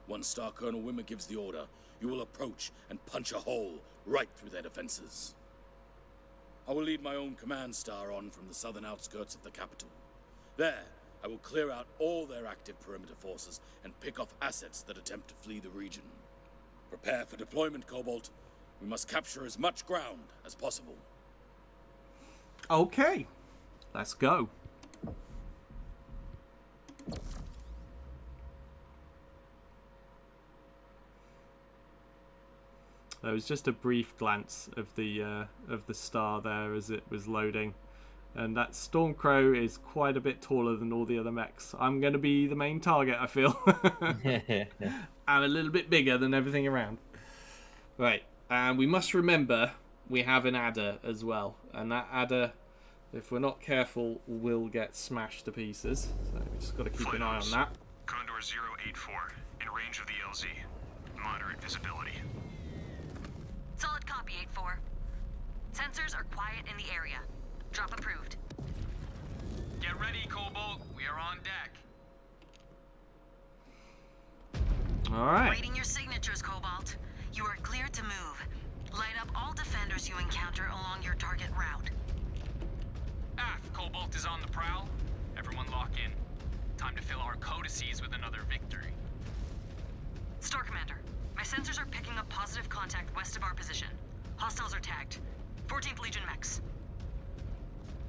Once Star Colonel Wimmer gives the order, you will approach and punch a hole right through their defenses. I will lead my own command star on from the southern outskirts of the capital. There, I will clear out all their active perimeter forces and pick off assets that attempt to flee the region. Prepare for deployment, Cobalt. We must capture as much ground as possible. Okay, let's go. There was just a brief glance of the star there as it was loading, and that Stormcrow is quite a bit taller than all the other mechs. I'm going to be the main target, I feel. I'm a little bit bigger than everything around. Right, and we must remember we have an adder as well, and that adder, if we're not careful, will get smashed to pieces. So we just got to keep an eye on that. Condor 084, in range of the LZ. Moderate visibility. Solid copy, 8-4. Sensors are quiet in the area. Drop approved. Get ready, Cobalt. We are on deck. All right. Waiting your signatures, Cobalt. You are cleared to move. Light up all defenders you encounter along your target route. Aft, Cobalt is on the prowl. Everyone lock in. Time to fill our codices with another victory. Star Commander, My sensors are picking up positive contact west of our position. Hostiles are tagged. 14th Legion mechs.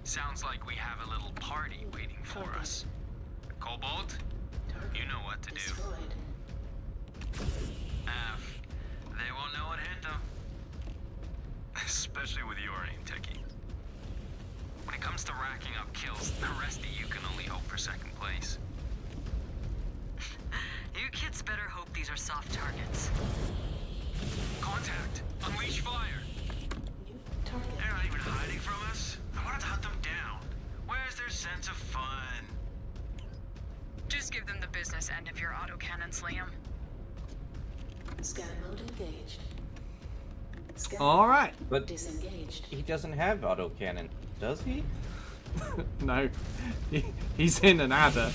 Sounds like we have a little party waiting for us. Cobalt, you know what to do. Destroyed. They won't know what hit them. Especially with your aim, Techie. When it comes to racking up kills, the rest of you can only hope for second place. You kids better hope these are soft targets. Contact! Unleash fire! New target. They're not even hiding from us. I wanted to hunt them down. Where's their sense of fun? Just give them the business end of your autocannons, Liam. Scan mode engaged. Scan All right. But disengaged. he doesn't have autocannon, does he? No, he's in an adder.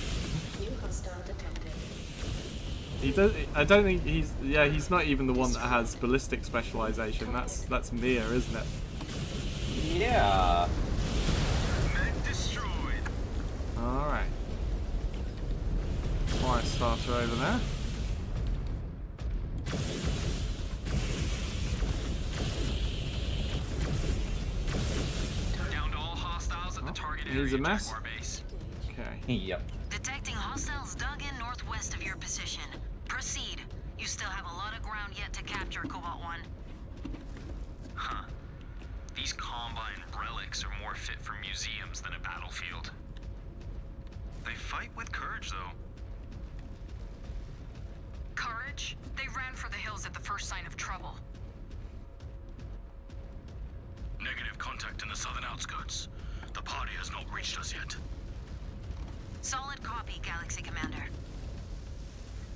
New hostile detected. He does. I don't think he's. Yeah, he's not even the one that has ballistic specialization. That's Mia, isn't it? Yeah. Mech destroyed. All right. Fire starter over there. Down to all hostiles at the target area. Here's a mess. Jaguar base. Okay. Yep. Detecting hostiles dug in northwest of your position. Proceed. You still have a lot of ground yet to capture, Cobalt 1. Huh. These Combine relics are more fit for museums than a battlefield. They fight with courage, though. Courage? They ran for the hills at the first sign of trouble. Negative contact in the southern outskirts. The party has not reached us yet. Solid copy, Galaxy Commander.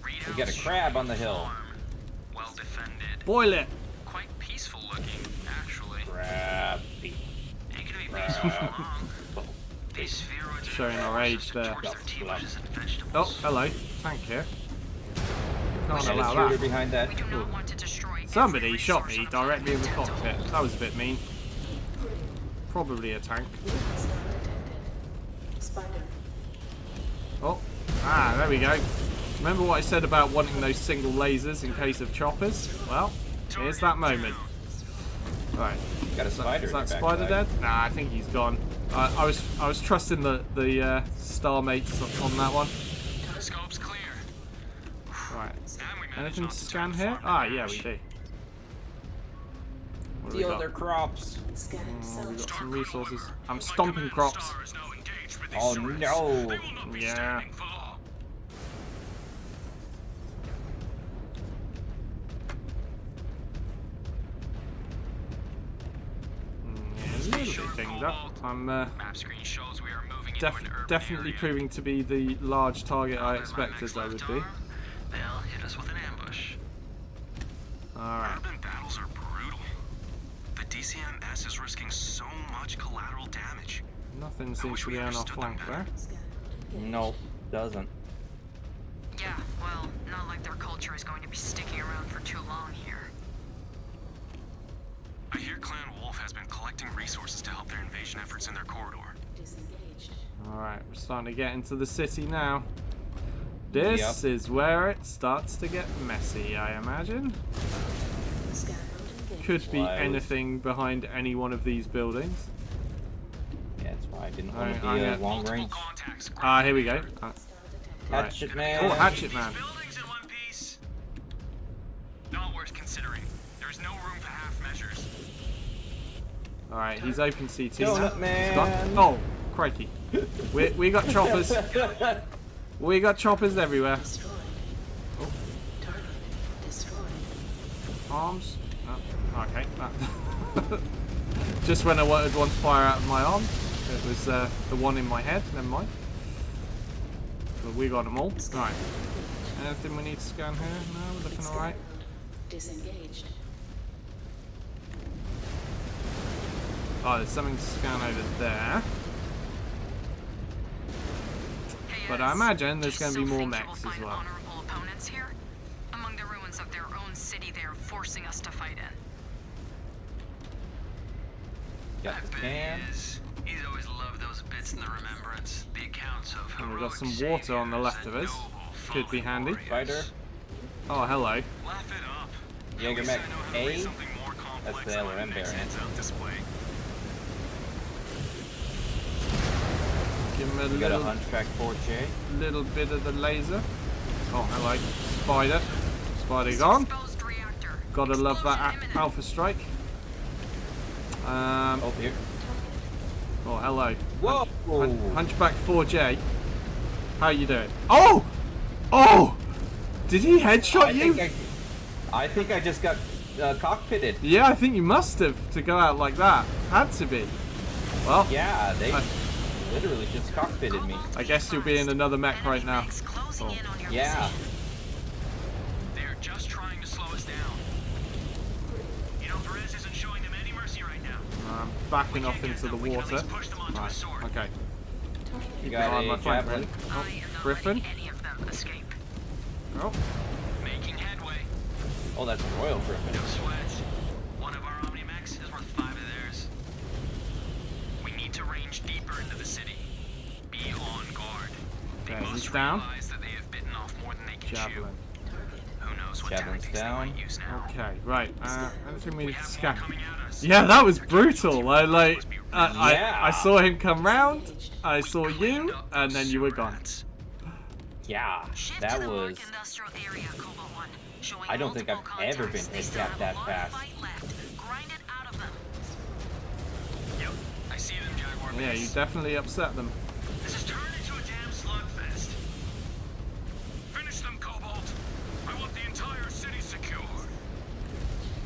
We got a crab on the hill. Well defended. Boil it. Quite peaceful looking, actually. Crabby. Ain't gonna be peaceful for long. These spheroids Showing our age there. torch their T-bushes and Oh, vegetables. hello. Tank here. Can't And a allow shooter that. behind that. We do not want to destroy Somebody every shot resource me on the directly in the planet. cockpit. That was a bit mean. Probably a tank. New hostile detected. Spider. Oh, there we go. Remember what I said about wanting those single lasers in case of choppers? Well, here's that moment. Right. Got a spider. Is in that your spider backside. dead? Nah, I think he's gone. I was trusting the star mates on that one. Scope's clear. Right. And we managed Anything not to to scan turn here? farm Ah, into yeah, ash. we do. What do we Steal got? their crops. Scanning Oh, we cell. got some resources. I'm My stomping command crops. star is now engaged with these Oh, turrets. no. They will not be Yeah. standing for long. Yeah, a little bit dinged up. I'm Map screen shows we are moving into an urban definitely area. proving to be the large target I They're expected I would left be. arm, they'll hit us with an ambush. Alright. Urban battles are brutal. The DCMS is risking so much collateral damage. Nothing seems to be on our flank there. Scan mode engaged. Nope, doesn't. Yeah, well, not like their culture is going to be sticking around for too long here. I hear Clan Wolf has been collecting resources to help their invasion efforts in their corridor. Disengaged. Alright, we're starting to get into the city now. This Yep. is where it starts to get messy, I imagine. Scan mode engaged. Could be Why was- anything behind any one of these buildings. Yeah, that's why I didn't want to Alright, be I'm a gonna- long Multiple range. contacts. Here we go. Hostile detected. Right. Hatchet man. Oh, Hatchet Man. Buildings in one piece. Not worth considering. There's no room for half measures. Alright, he's open CT Donut now. He's Man. gone. Oh, crikey. We got choppers. We got choppers everywhere. Destroyed. Oh. Target destroyed. Arms. Oh, okay. Just when I wanted one to fire out of my arm, it was the one in my head. Never mind. But we got them all. Right. Anything we need to scan here? No, we're looking Scan alright. mode disengaged. Oh, there's something to scan over there. Hey, But I imagine there's just going to be so more think you will mechs as find well. honorable opponents here? Among the ruins of their own city they are forcing us to fight in. Got the can. He's always loved those bits in the remembrance. The accounts of And we've got heroic some water on the saviors left and of us. noble Could be fallen handy. warriors. Spider. Oh, hello. Laugh it up. Jaeger Mech A. That's the LRM variant. Give him a We got a little, Hunchback 4J. little bit of the laser. Oh, hello. Spider. Spider gone. Exposed reactor. Gotta love that Explosion Alpha Strike. Oh, here. Oh, hello. Whoa! Hunchback 4J. How you doing? Oh! Oh! Did he headshot you? I think I just got cockpitted. Yeah, I think you must have to go out like that. Had to be. Well, Yeah, they literally just cockpitted me. I guess you'll be in another mech right now. mechs closing in on your Yeah. position. They're just trying to slow us down. You know, Perez isn't showing them any mercy right now. I'm backing off into the We can at water. least push them onto a Right, sword. okay. You Keep an eye got on my a flank, javelin. then. I Oh, am not Griffin. letting any of them escape. Oh, Making headway. Oh, that's a Royal Griffin. No sweat. One of our Omni-Mechs is worth 5 of theirs. We need to range deeper into the city. Be on guard. They Okay, he's must down. realize that they have bitten off more than they can chew. javelin. Who knows what Javelin's tactics down. they might use now. Okay, right. I don't think we need to Have scan. more coming at us. Yeah, that was brutal. I Yeah. I saw him come round. I saw you, and then you were gone. Yeah, Shift that to the was. Mark Industrial Area, Cobalt 1. Showing I don't think I've multiple ever contacts. been They still hit have that a lot fast. of fight left. Grind it out of them. Yep, I see them, Jaguar. Yeah, you base. definitely upset them. This has turned into a damn slugfest. Finish them, Cobalt. I want the entire city secured.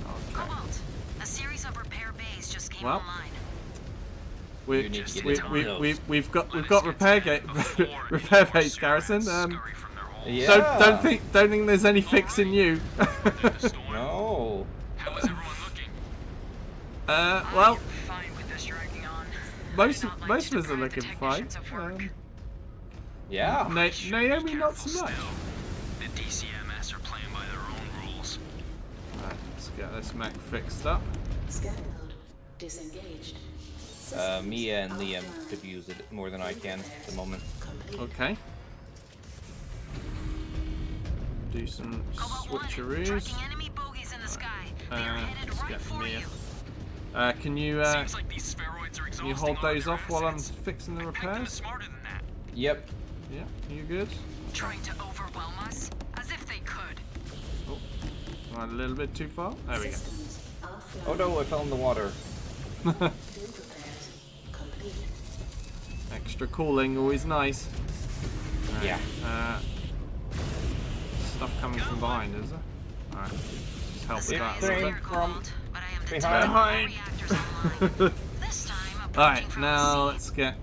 Okay. Cobalt, a series of repair bays just came Well. online. We, You need to get we, into we, those. we've got repair repair base, Garrison. Scurry from their holes. Yeah. Don't think there's any fixing you. No. How is everyone looking? Well, I'm fine with this dragging on. most I'd like most to of us are deprive looking the fine. technicians of work. Yeah. Naomi, not so much. Still, the DCMS are playing by their own rules. Right, let's get this mech fixed up. Scan mode disengaged. Mia and Liam could use it more than I can at the moment. Okay. Do some Cobalt 1, switcheroos. tracking enemy bogies in the sky. They are headed let's right get for Mia. you. Can you Seems like these spheroids are can you exhausting hold all of those their off while I'm assets. fixing the I pegged them as repairs? smarter than that. Yep. Yeah, you good? Trying to overwhelm us? As if they could. Right, a little bit too far. There we go. Systems offline. Oh no, I fell in the water. Field repairs complete. Extra cooling, always nice. Yeah. Stuff coming from behind, is there? Alright, just help with that a Thing little bit. from But I am behind. detecting more reactors online. This time, approaching Alright, from now the sea. let's get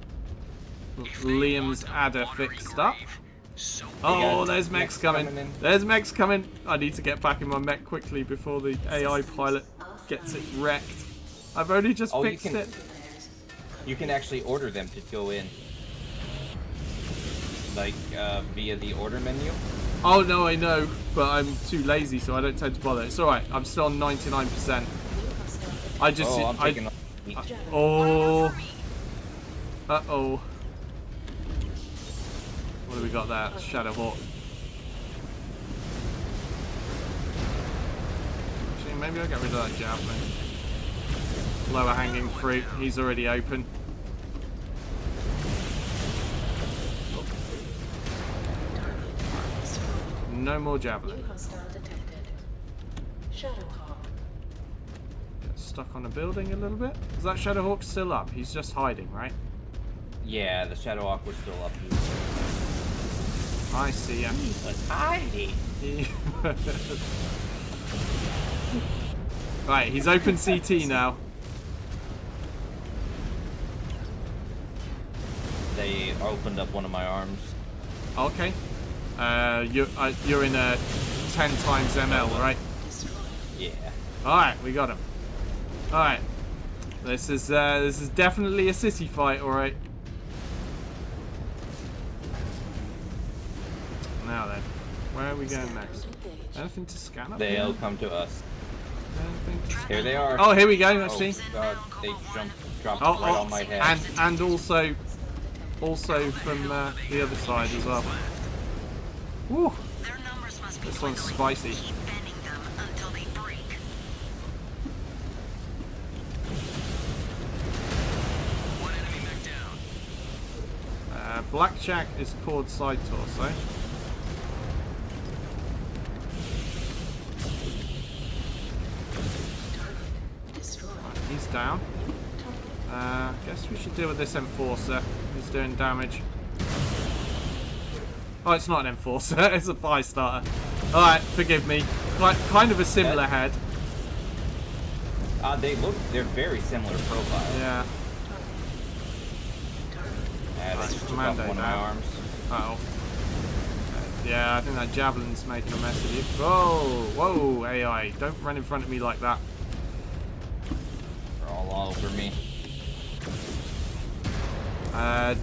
If they Liam's want a adder watery fixed up. grave, so Oh, got there's mechs mechs coming. coming in. There's mechs coming. I need to get back in my mech quickly before the AI pilot gets it wrecked. I've only just Oh, you fixed can- it. You can actually order them to go in. Like, via the order menu. Oh no, I know, but I'm too lazy, so I don't tend to bother. It's alright. I'm still on 99%. I just. Oh, I'm taking off. Oh. Uh-oh. What do we got there? Shadowhawk. Actually, maybe I'll get rid of that javelin. Lower hanging fruit. He's already open. No more javelin. New hostile detected. Shadowhawk. Get stuck on a building a little bit. Is that Shadowhawk still up? He's just hiding, right? Yeah, the Shadow Hawk was still up. I see ya. Was hiding. Right, he's open CT now. They opened up one of my arms. Okay. You're in a 10 times ML, right? Yeah. All right, we got him. All right. This is definitely a city fight, all right. Now then, where are we going next? Anything to scan up They'll here? come to us. Anything to scan? Here they are. Oh, here we go. Actually. Oh god, they dropped Oh, right on my head. and also from the other side as well. Woo! Their numbers must be This one's dwindling. spicy. Keep bending them until they break. Blackjack is cord side torso. He's down. Guess we should deal with this enforcer. He's doing damage. Oh, it's not an enforcer. It's a fire starter. All right, forgive me. Kind of a similar head. They're very similar profile. Yeah. Yeah, they took off Commando one of my now. arms. Uh oh. Yeah, I think that javelin's making a mess of you. Whoa, whoa, AI! Don't run in front of me like that. They're all over me.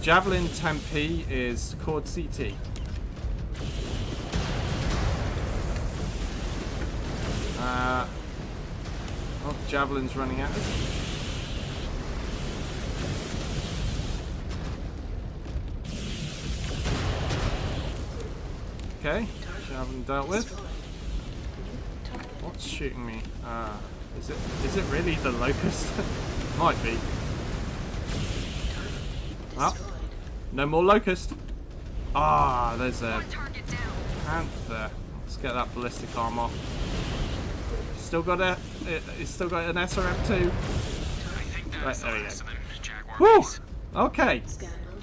Javelin Tempe is cord CT. Oh, Javelin's running at us. Okay, Javelin dealt with. What's shooting me? Is it really the Locust? Might be. Oh, no more Locust. Ah, there's a Panther. Let's get that ballistic arm off. Still got it's still got an SRM2. Right, there we go. Woo! Okay.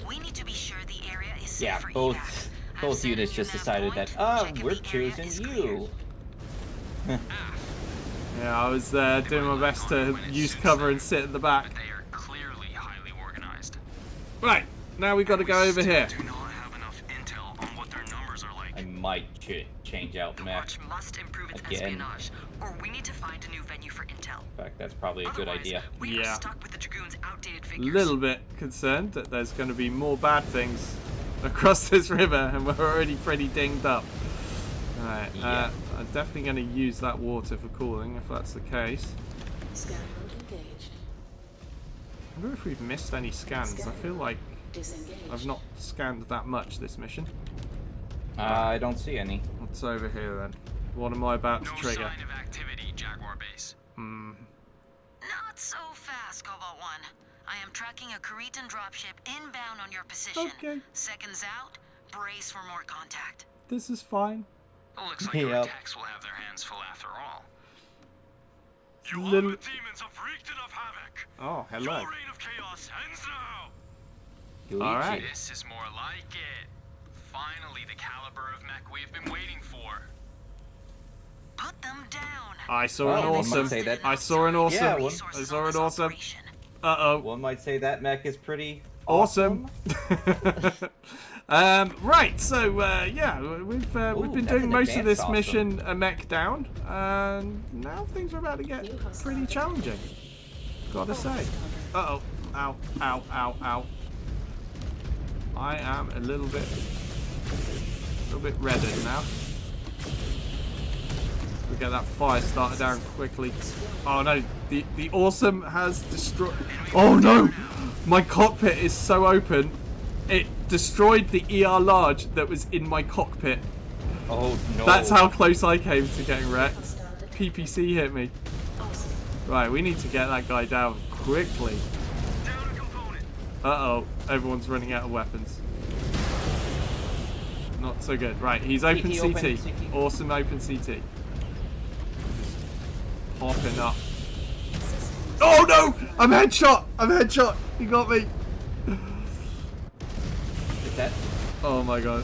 We need to be sure the area is safe Yeah, for both units just decided that, we're choosing you. Yeah, I was doing my best to use cover and sit at the back. They are clearly highly organized. Right, now we got to go over here. Do not have enough intel on what their numbers are like. I might change out The mech. Watch must improve its Again. espionage, or we need to find a new venue for intel. In fact, that's probably a good Otherwise, idea. we Yeah. are stuck with the Dragoon's outdated A figures. little bit concerned that there's going to be more bad things across this river, and we're already pretty dinged up. Alright, Yeah. I'm definitely going to use that water for cooling if that's the case. Scan mode engaged. I wonder if we've missed any scans. I feel like Disengaged. I've not scanned that much this mission. I don't see any. What's over here then? What am I about to No trigger? sign of activity, Jaguar Base. Not so fast, Cobalt 1. I am tracking a Cretan dropship inbound on your position. Okay. Seconds out, brace for more contact. This is fine. Looks like your Yep. attacks will have their hands full after all. You little... demons have wreaked enough havoc. Oh, hello. reign of chaos ends now. Luigi. Alright. This is more like it. Finally, the caliber of mech we've been waiting for. Put them down. I saw an Well, they might awesome. say that- I saw an awesome. Yeah, well- I saw an awesome. Uh-oh. One might say that mech is pretty Awesome. Right, so yeah, we've been that's doing an most of advanced this awesome. mission a mech down, and now things are about to get pretty challenging. Gotta say. Uh oh! Ow! Ow! Ow! Ow! I am a little bit redder now. We get that fire started down quickly. Oh no! The awesome has destroyed. Oh no! My cockpit is so open. It destroyed the ER large that was in my cockpit. Oh no. That's how close I came to getting wrecked. PPC hit me. Right, we need to get that guy down quickly. Down a component. Uh-oh, everyone's running out of weapons. Not so good. Right, he's open CT, CT. open CT. Awesome open CT. Just popping up. Oh no! I'm headshot! I'm headshot! He got me! Is that? Oh my god.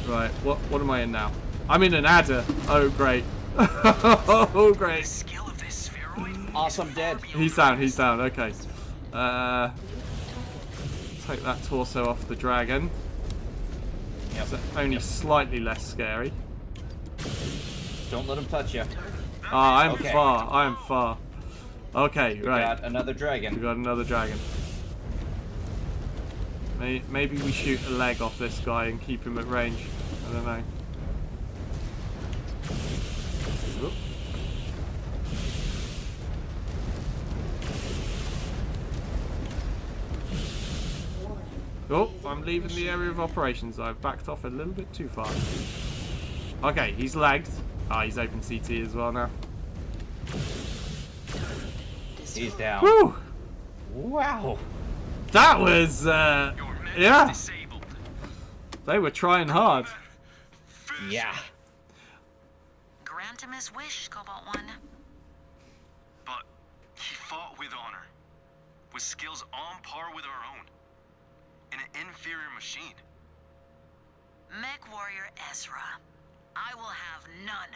Right, what am I in now? I'm in an adder. Oh great. Oh great. Skill of this spheroid. Awesome dead. He's down, okay. Take that torso off the dragon. Yep. It's only slightly less scary. Don't let him touch you. Ah, I'm Okay. far. I am far. Okay, We right. got another We dragon. got another dragon. Maybe we shoot a leg off this guy and keep him at range. I don't know. Oop. Oh, I'm leaving the area of operations. I've backed off a little bit too far. Okay, he's lagged. Ah, he's open CT as well now. He's down. Woo! Wow. That was, Your men yeah. disabled. They were trying hard. Yeah. Grant him his wish, Cobalt One. But he fought with honor, with skills on par with our own, in an inferior machine. Mechwarrior Ezra. I will have none.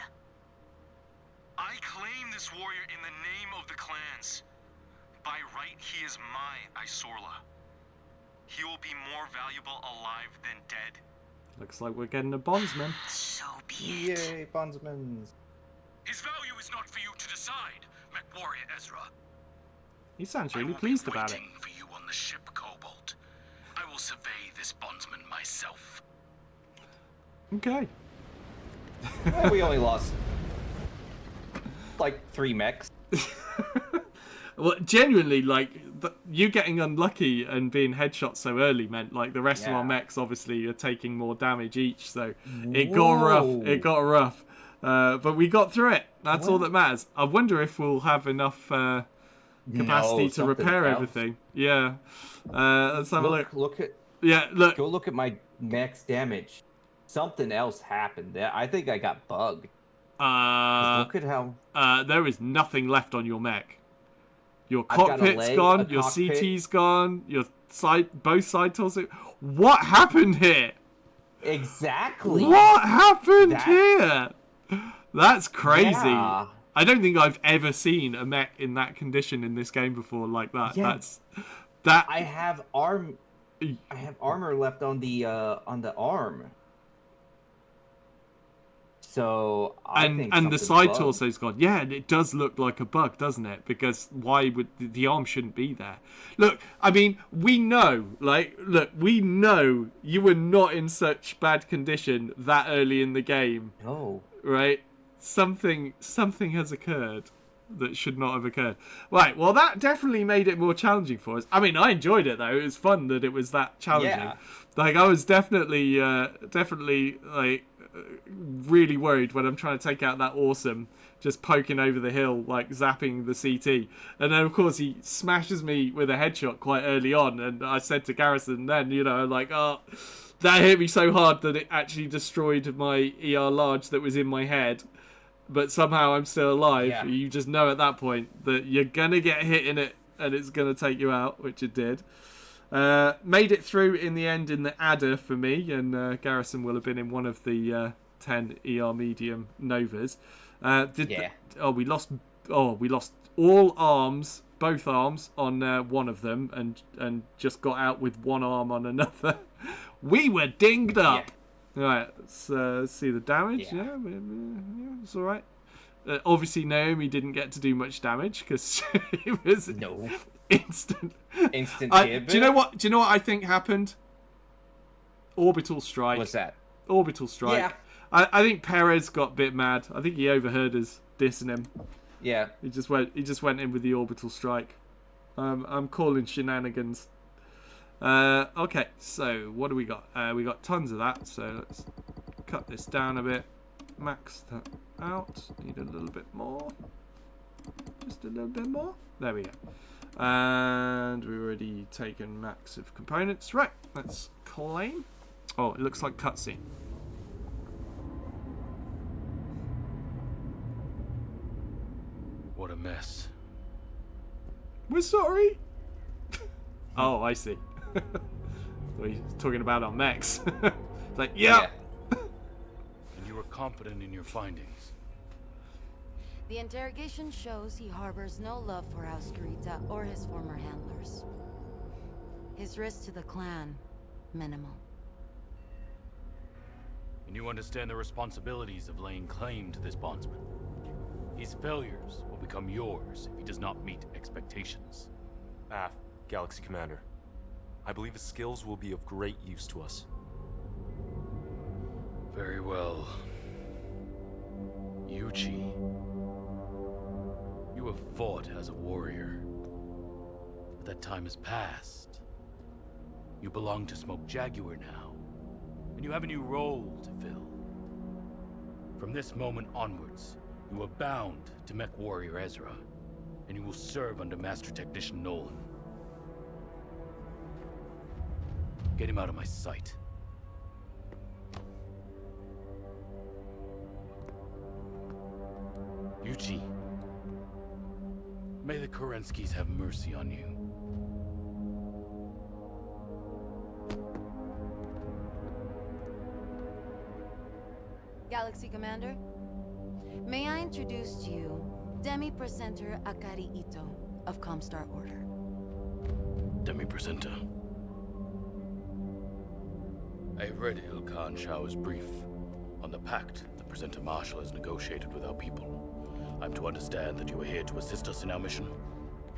I claim this warrior in the name of the clans. By right, he is my Isorla. He will be more valuable alive than dead. Looks like we're getting a bondsman. So be it. Yay, bondsmen. His value is not for you to decide, Mechwarrior Ezra. He sounds I really will pleased be about it. waiting for you on the ship, Cobalt. I will survey this bondsman myself. Okay. Well, we only lost like 3 mechs. Well, genuinely, like, you getting unlucky and being headshot so early meant, like, the rest of our Yeah. mechs obviously are taking more damage each, so it got rough. It got rough. But we got through it. That's all that matters. I wonder if we'll have enough capacity to repair everything. Yeah. Let's have a look. Look at Yeah, look. Go look at my max damage. Something else happened. I think I got bugged. 'Cause look at how There is nothing left on your mech. Your I've got a cockpit's leg, gone, a your cockpit. CT's gone, your both side tilts. What happened here? exactly. What happened here? That's crazy. Yeah. I don't think I've ever seen a mech in that condition in this game before like that. Yeah. I have armor left on the arm. So I think and the something's side bugged. torso's gone. Yeah, and it does look like a bug, doesn't it? Because why would the arm shouldn't be there? Look, I mean, we know you were not in such bad condition that early in the game, No. right? Something has occurred that should not have occurred. Right, well, that definitely made it more challenging for us. I mean, I enjoyed it though. It was fun that it was that challenging. Yeah. Like, I was definitely like really worried when I'm trying to take out that awesome, just poking over the hill, like zapping the CT. And then, of course, he smashes me with a headshot quite early on. And I said to Garrison then, like, oh, that hit me so hard that it actually destroyed my ER large that was in my head. But somehow I'm still alive. Yeah. You just know at that point that you're going to get hit in it and it's going to take you out, which it did. Made it through in the end in the adder for me, and Garrison will have been in one of the 10 ER medium Novas. We lost all arms, both arms on one of them, and just got out with one arm on another. We were dinged up. Yeah. Right, let's see the damage. Yeah, it's all right. Obviously, Naomi didn't get to do much damage because it was instant hit. Do you know what I think happened? Orbital strike. What's that? Orbital strike. Yeah. I think Perez got a bit mad. I think he overheard us dissing him. Yeah. He just went in with the orbital strike. I'm calling shenanigans. Okay, so what do we got? We got tons of that, so let's cut this down a bit. Max that out. Need a little bit more. Just a little bit more. There we go. And we've already taken max of components. Right, let's claim. Oh, it looks like cutscene. What a mess. We're sorry. Oh, I see. Well, he's talking about our mechs. It's like, yeah. And you were confident in your findings. The interrogation shows he harbors no love for Auscarita or his former handlers. His risk to the clan, minimal. And you understand the responsibilities of laying claim to this bondsman. His failures will become yours if he does not meet expectations. Galaxy Commander. I believe his skills will be of great use to us. Very well. Yuchi. You have fought as a warrior. But that time has passed. You belong to Smoke Jaguar now. And you have a new role to fill. From this moment onwards, you are bound to Mechwarrior Ezra. And you will serve under Master Technician Nolan. Get him out of my sight. Kerenskis have mercy on you. Galaxy Commander, may I introduce to you Demi-Presenter Akari Ito of Comstar Order. Demi-Presenter. I read Ilkhan Shau's brief on the pact the Presenter Marshal has negotiated with our people. I'm to understand that you are here to assist us in our mission.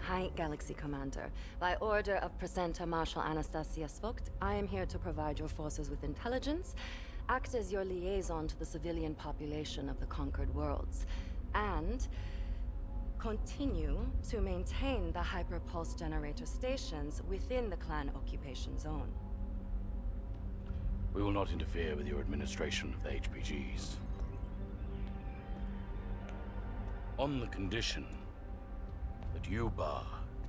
Hi, Galaxy Commander. By order of Presenter Marshal Anastasia Svogt, I am here to provide your forces with intelligence, act as your liaison to the civilian population of the conquered worlds, and continue to maintain the hyperpulse generator stations within the clan occupation zone. We will not interfere with your administration of the HPGs. On the condition that you bar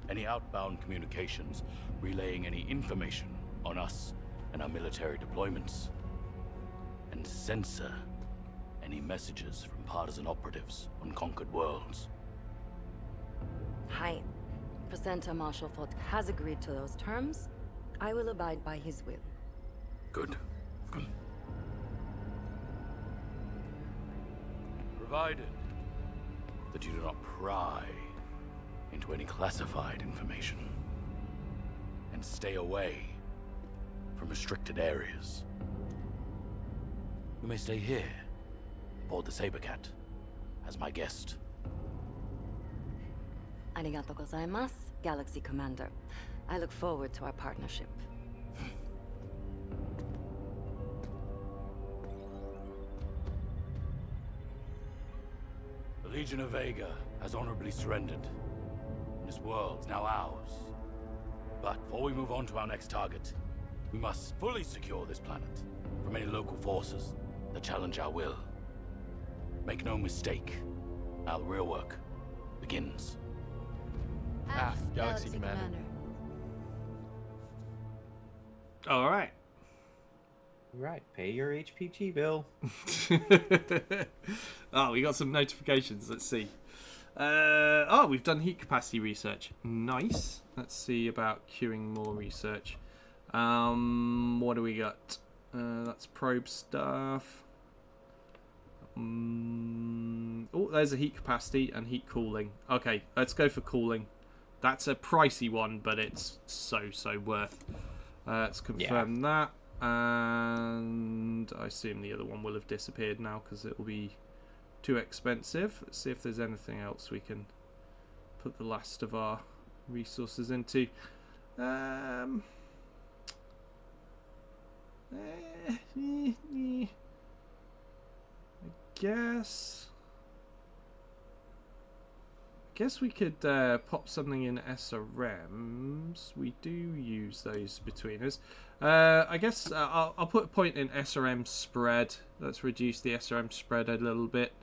any outbound communications relaying any information on us and our military deployments, and censor any messages from partisan operatives on conquered worlds. Hi. Presenter Marshal Vogt has agreed to those terms. I will abide by his will. Good. Good. Provided that you do not pry into any classified information and stay away from restricted areas. You may stay here, aboard the Sabercat, as my guest. Arigato gozaimasu, Galaxy Commander. I look forward to our partnership. The Legion of Vega has honorably surrendered. This world's now ours. But before we move on to our next target, we must fully secure this planet from any local forces that challenge our will. Make no mistake, our real work begins. Aft, Galaxy Commander. All right. Right, pay your HPG bill. Oh, we got some notifications. Let's see. We've done heat capacity research. Nice. Let's see about queuing more research. What do we got? That's probe stuff. Oh, there's a heat capacity and heat cooling. Okay, let's go for cooling. That's a pricey one, but it's so worth. Let's confirm that. And I assume the other one will have disappeared now because it will be too expensive. Let's see if there's anything else we can put the last of our resources into. I guess we could pop something in SRMs. We do use those between us. I guess I'll put a point in SRM spread. Let's reduce the SRM spread a little bit.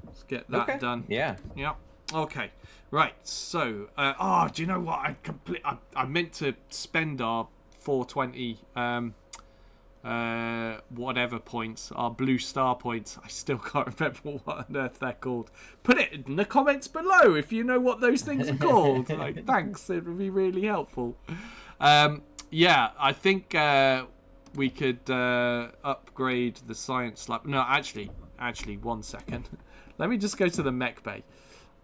Let's get that done. Yeah. Yeah. Okay. Right. So, do you know what? I meant to spend our 420 whatever points, our blue star points. I still can't remember what on earth they're called. Put it in the comments below if you know what those things are called. Thanks, it would be really helpful. Yeah, I think we could upgrade the science lab. No, actually, 1 second. Let me just go to the mech bay.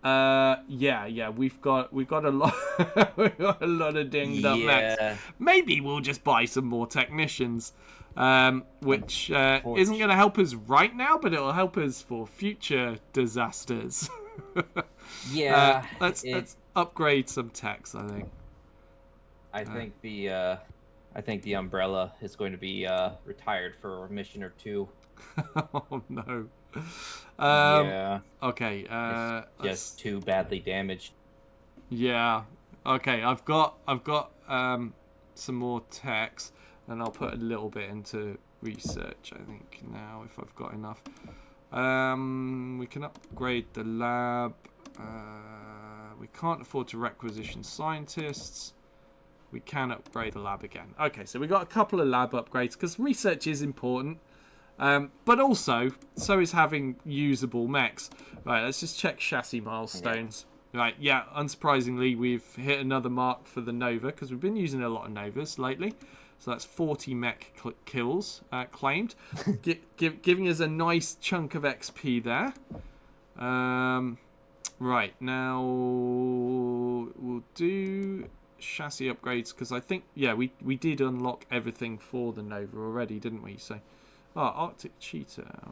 Yeah, we've got a lot we've got a lot of dinged up mechs. Maybe we'll just buy some more technicians, which isn't going to help us right now, but it'll help us for future disasters. Yeah, let's upgrade some techs, I think. I think the Umbrella is going to be retired for a mission or two. Oh no. Yeah. Okay. It's just too badly damaged. Yeah. Okay. I've got some more techs, and I'll put a little bit into research. I think now, if I've got enough. We can upgrade the lab. We can't afford to requisition scientists. We can upgrade the lab again. Okay, so we got a couple of lab upgrades because research is important. But also, so is having usable mechs. Right, let's just check chassis milestones. Right, yeah, unsurprisingly, we've hit another mark for the Nova, because we've been using a lot of Novas lately. So that's 40 mech kills claimed, giving us a nice chunk of XP there. Right, now we'll do chassis upgrades, because I think, yeah, we did unlock everything for the Nova already, didn't we? So, Arctic Cheetah,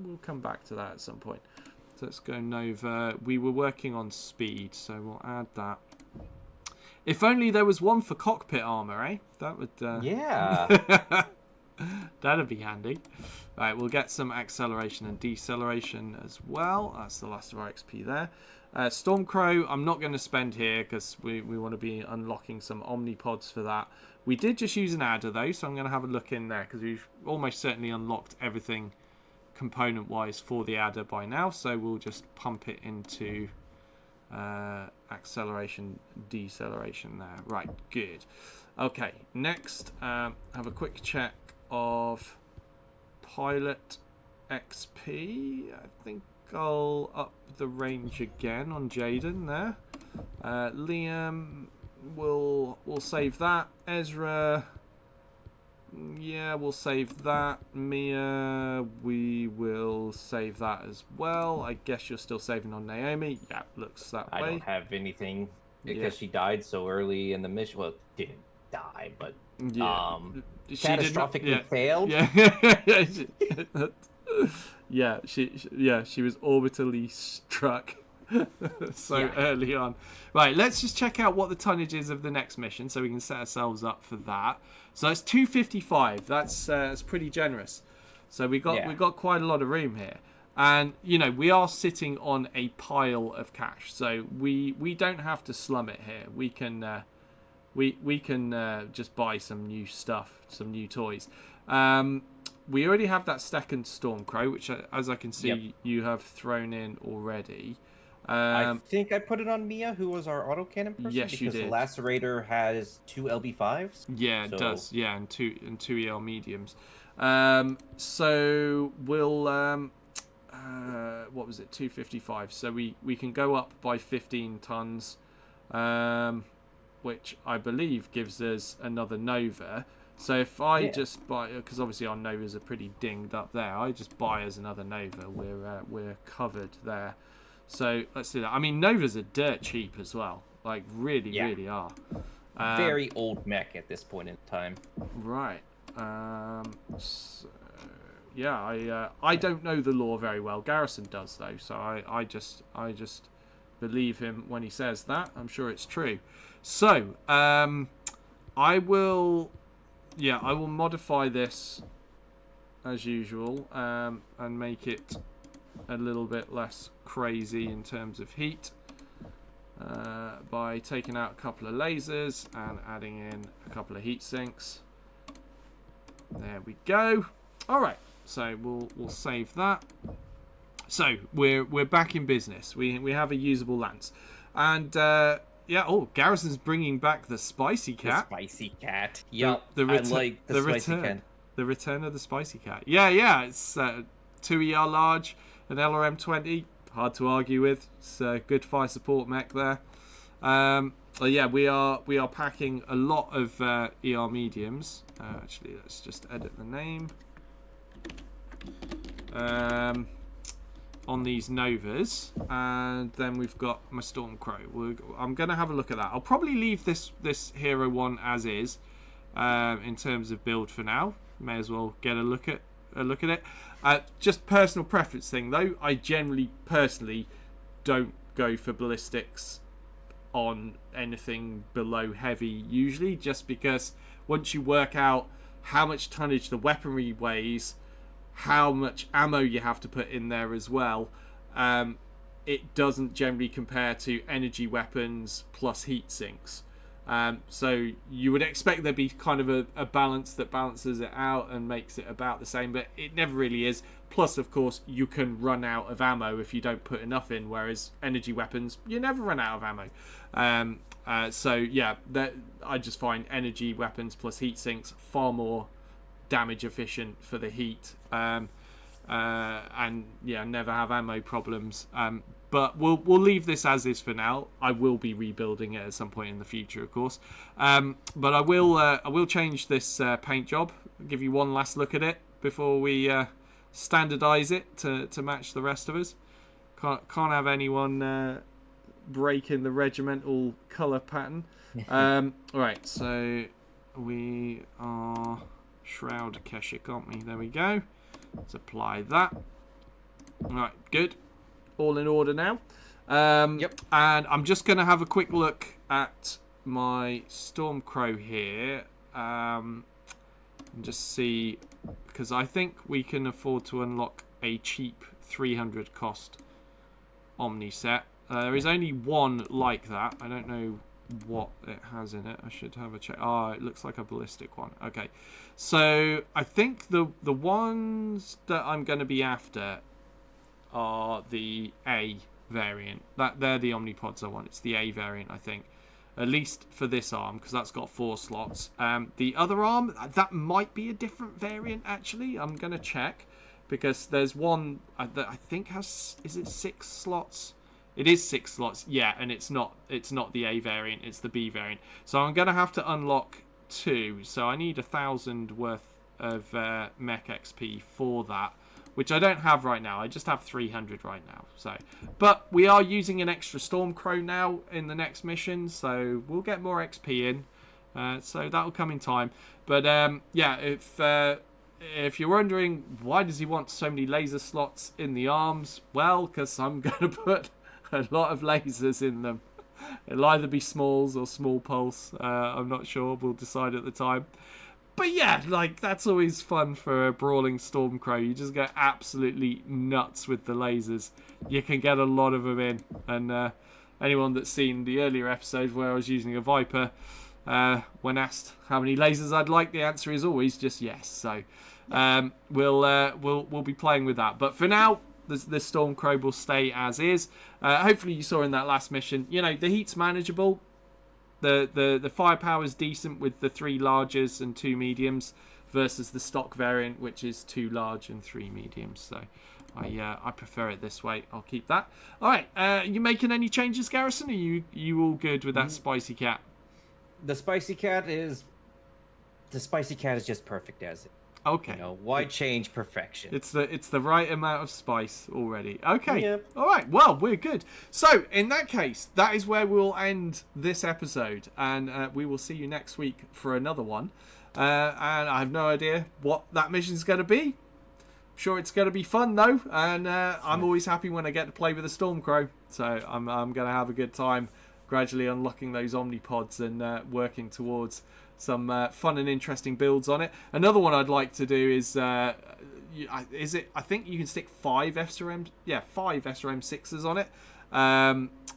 we'll come back to that at some point. So let's go Nova. We were working on speed, so we'll add that. If only there was one for cockpit armor, eh? That would... Yeah. That'd be handy. Right, we'll get some acceleration and deceleration as well. That's the last of our XP there. Stormcrow, I'm not going to spend here because we want to be unlocking some Omnipods for that. We did just use an adder though, so I'm going to have a look in there because we've almost certainly unlocked everything component-wise for the adder by now. So we'll just pump it into acceleration, deceleration there. Right, good. Okay, next, have a quick check of pilot XP. I think I'll up the range again on Jaden there. Liam, we'll save that. Ezra, yeah, we'll save that. Mia, we will save that as well. I guess you're still saving on Naomi. Yeah, looks that way. I don't have anything because she died so early in the mission. Well, didn't die, but catastrophically failed. Yeah, she was orbitally struck early on. Right, let's just check out what the tonnage is of the next mission so we can set ourselves up for that. So it's 255. That's pretty generous. So we got quite a lot of room here. And you know, we are sitting on a pile of cash. So we don't have to slum it here. We can just buy some new stuff, some new toys. We already have that second Stormcrow, which, as I can see, you have thrown in already. I think I put it on Mia, who was our autocannon person. Yes, you did. Because the Lacerator has 2 LB5s. Yeah, it does. Yeah, and two EL mediums. So we'll what was it? 255. So we can go up by 15 tons, which I believe gives us another Nova. So if I just buy, because obviously our Novas are pretty dinged up there, I just buy as another Nova. We're covered there. So let's do that. I mean, Novas are dirt cheap as well. Like really are. Very old mech at this point in time. Right. So, yeah, I don't know the lore very well. Garrison does though, so I just believe him when he says that. I'm sure it's true. So I will modify this as usual and make it a little bit less crazy in terms of heat by taking out a couple of lasers and adding in a couple of heat sinks. There we go. All right, so we'll save that. So we're back in business. We have a usable lance, and Garrison's bringing back the spicy cat. The spicy cat. Yep. I like the spicy return. Cat. The return of the spicy cat. Yeah. It's 2 ER large, an LRM-20. Hard to argue with. It's a good fire support mech there. We are packing a lot of ER mediums. Actually, let's just edit the name. On these Novas, and then we've got my Stormcrow. I'm going to have a look at that. I'll probably leave this hero one as is in terms of build for now. May as well get a look at it. Just personal preference thing though. I generally personally don't go for ballistics on anything below heavy usually, just because once you work out how much tonnage the weaponry weighs, how much ammo you have to put in there as well, it doesn't generally compare to energy weapons plus heat sinks. So you would expect there'd be kind of a balance that balances it out and makes it about the same, but it never really is. Plus, of course, you can run out of ammo if you don't put enough in, whereas energy weapons, you never run out of ammo. I just find energy weapons plus heat sinks far more damage efficient for the heat. and yeah, never have ammo problems. But we'll leave this as is for now. I will be rebuilding it at some point in the future, of course. But I will change this paint job. Give you one last look at it before we standardize it to match the rest of us. Can't have anyone breaking the regimental color pattern. All right, so we are Shroud Keshik, aren't we? There we go. Let's apply that. All right, good. All in order now. Yep. And I'm just going to have a quick look at my Stormcrow here. And just see, because I think we can afford to unlock a cheap 300 cost Omni set. There is only one like that. I don't know what it has in it. I should have a check. Oh, it looks like a ballistic one. Okay. So I think the ones that I'm going to be after are the A variant. They're the Omnipods I want. It's the A variant, I think. At least for this arm, because that's got 4 slots. The other arm, that might be a different variant, actually. I'm going to check. Because there's one that I think has... Is it 6 slots? It is 6 slots. Yeah, and it's not the A variant. It's the B variant. So I'm going to have to unlock 2. So I need 1,000 worth of mech XP for that, which I don't have right now. I just have 300 right now. So, but we are using an extra Stormcrow now in the next mission, so we'll get more XP in. So that'll come in time. But yeah, if you're wondering why does he want so many laser slots in the arms, well, because I'm going to put a lot of lasers in them. It'll either be smalls or small pulse. I'm not sure. We'll decide at the time. But yeah, like, that's always fun for a brawling Stormcrow. You just go absolutely nuts with the lasers. You can get a lot of them in. And anyone that's seen the earlier episode where I was using a Viper, when asked how many lasers I'd like, the answer is always just yes. So we'll be playing with that. But for now, the Stormcrow will stay as is. Hopefully you saw in that last mission, you know, the heat's manageable. The firepower is decent with the 3 larges and 2 mediums versus the stock variant, which is 2 large and 3 mediums. So I prefer it this way. I'll keep that. All right, you making any changes, Garrison? Are you all good with that Spicy Cat? The Spicy Cat is just perfect as it. Okay. You know, why change perfection? It's the right amount of spice already. Okay. Yep. All right. Well, we're good. So, in that case, that is where we'll end this episode. And we will see you next week for another one. And I have no idea what that mission's going to be. I'm sure it's going to be fun, though. And I'm always happy when I get to play with a Stormcrow. So, I'm going to have a good time gradually unlocking those Omnipods and working towards some fun and interesting builds on it. Another one I'd like to do is I think you can stick 5 SRM, 5 SRM6s on it.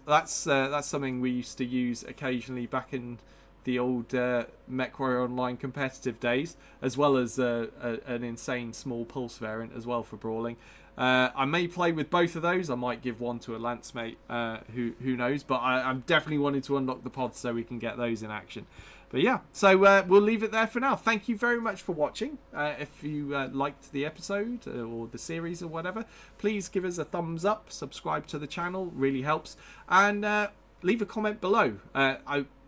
That's something we used to use occasionally back in the old Mechwarrior Online competitive days, as well as an insane small pulse variant as well for brawling. I may play with both of those. I might give one to a lance mate, who knows, but I'm definitely wanting to unlock the pods so we can get those in action. But yeah, so we'll leave it there for now. Thank you very much for watching. If you liked the episode or the series or whatever, please give us a thumbs up, subscribe to the channel, really helps, and leave a comment below.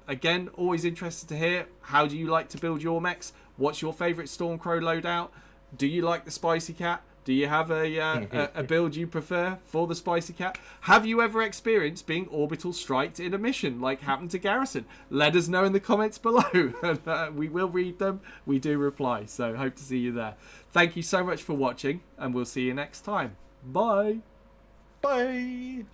Again, always interested to hear, how do you like to build your mechs? What's your favourite Stormcrow loadout? Do you like the Spicy Cat? Do you have a build you prefer for the Spicy Cat? Have you ever experienced being orbital striked in a mission like happened to Garrison? Let us know in the comments below. We will read them. We do reply. So hope to see you there. Thank you so much for watching, and we'll see you next time. Bye. Bye.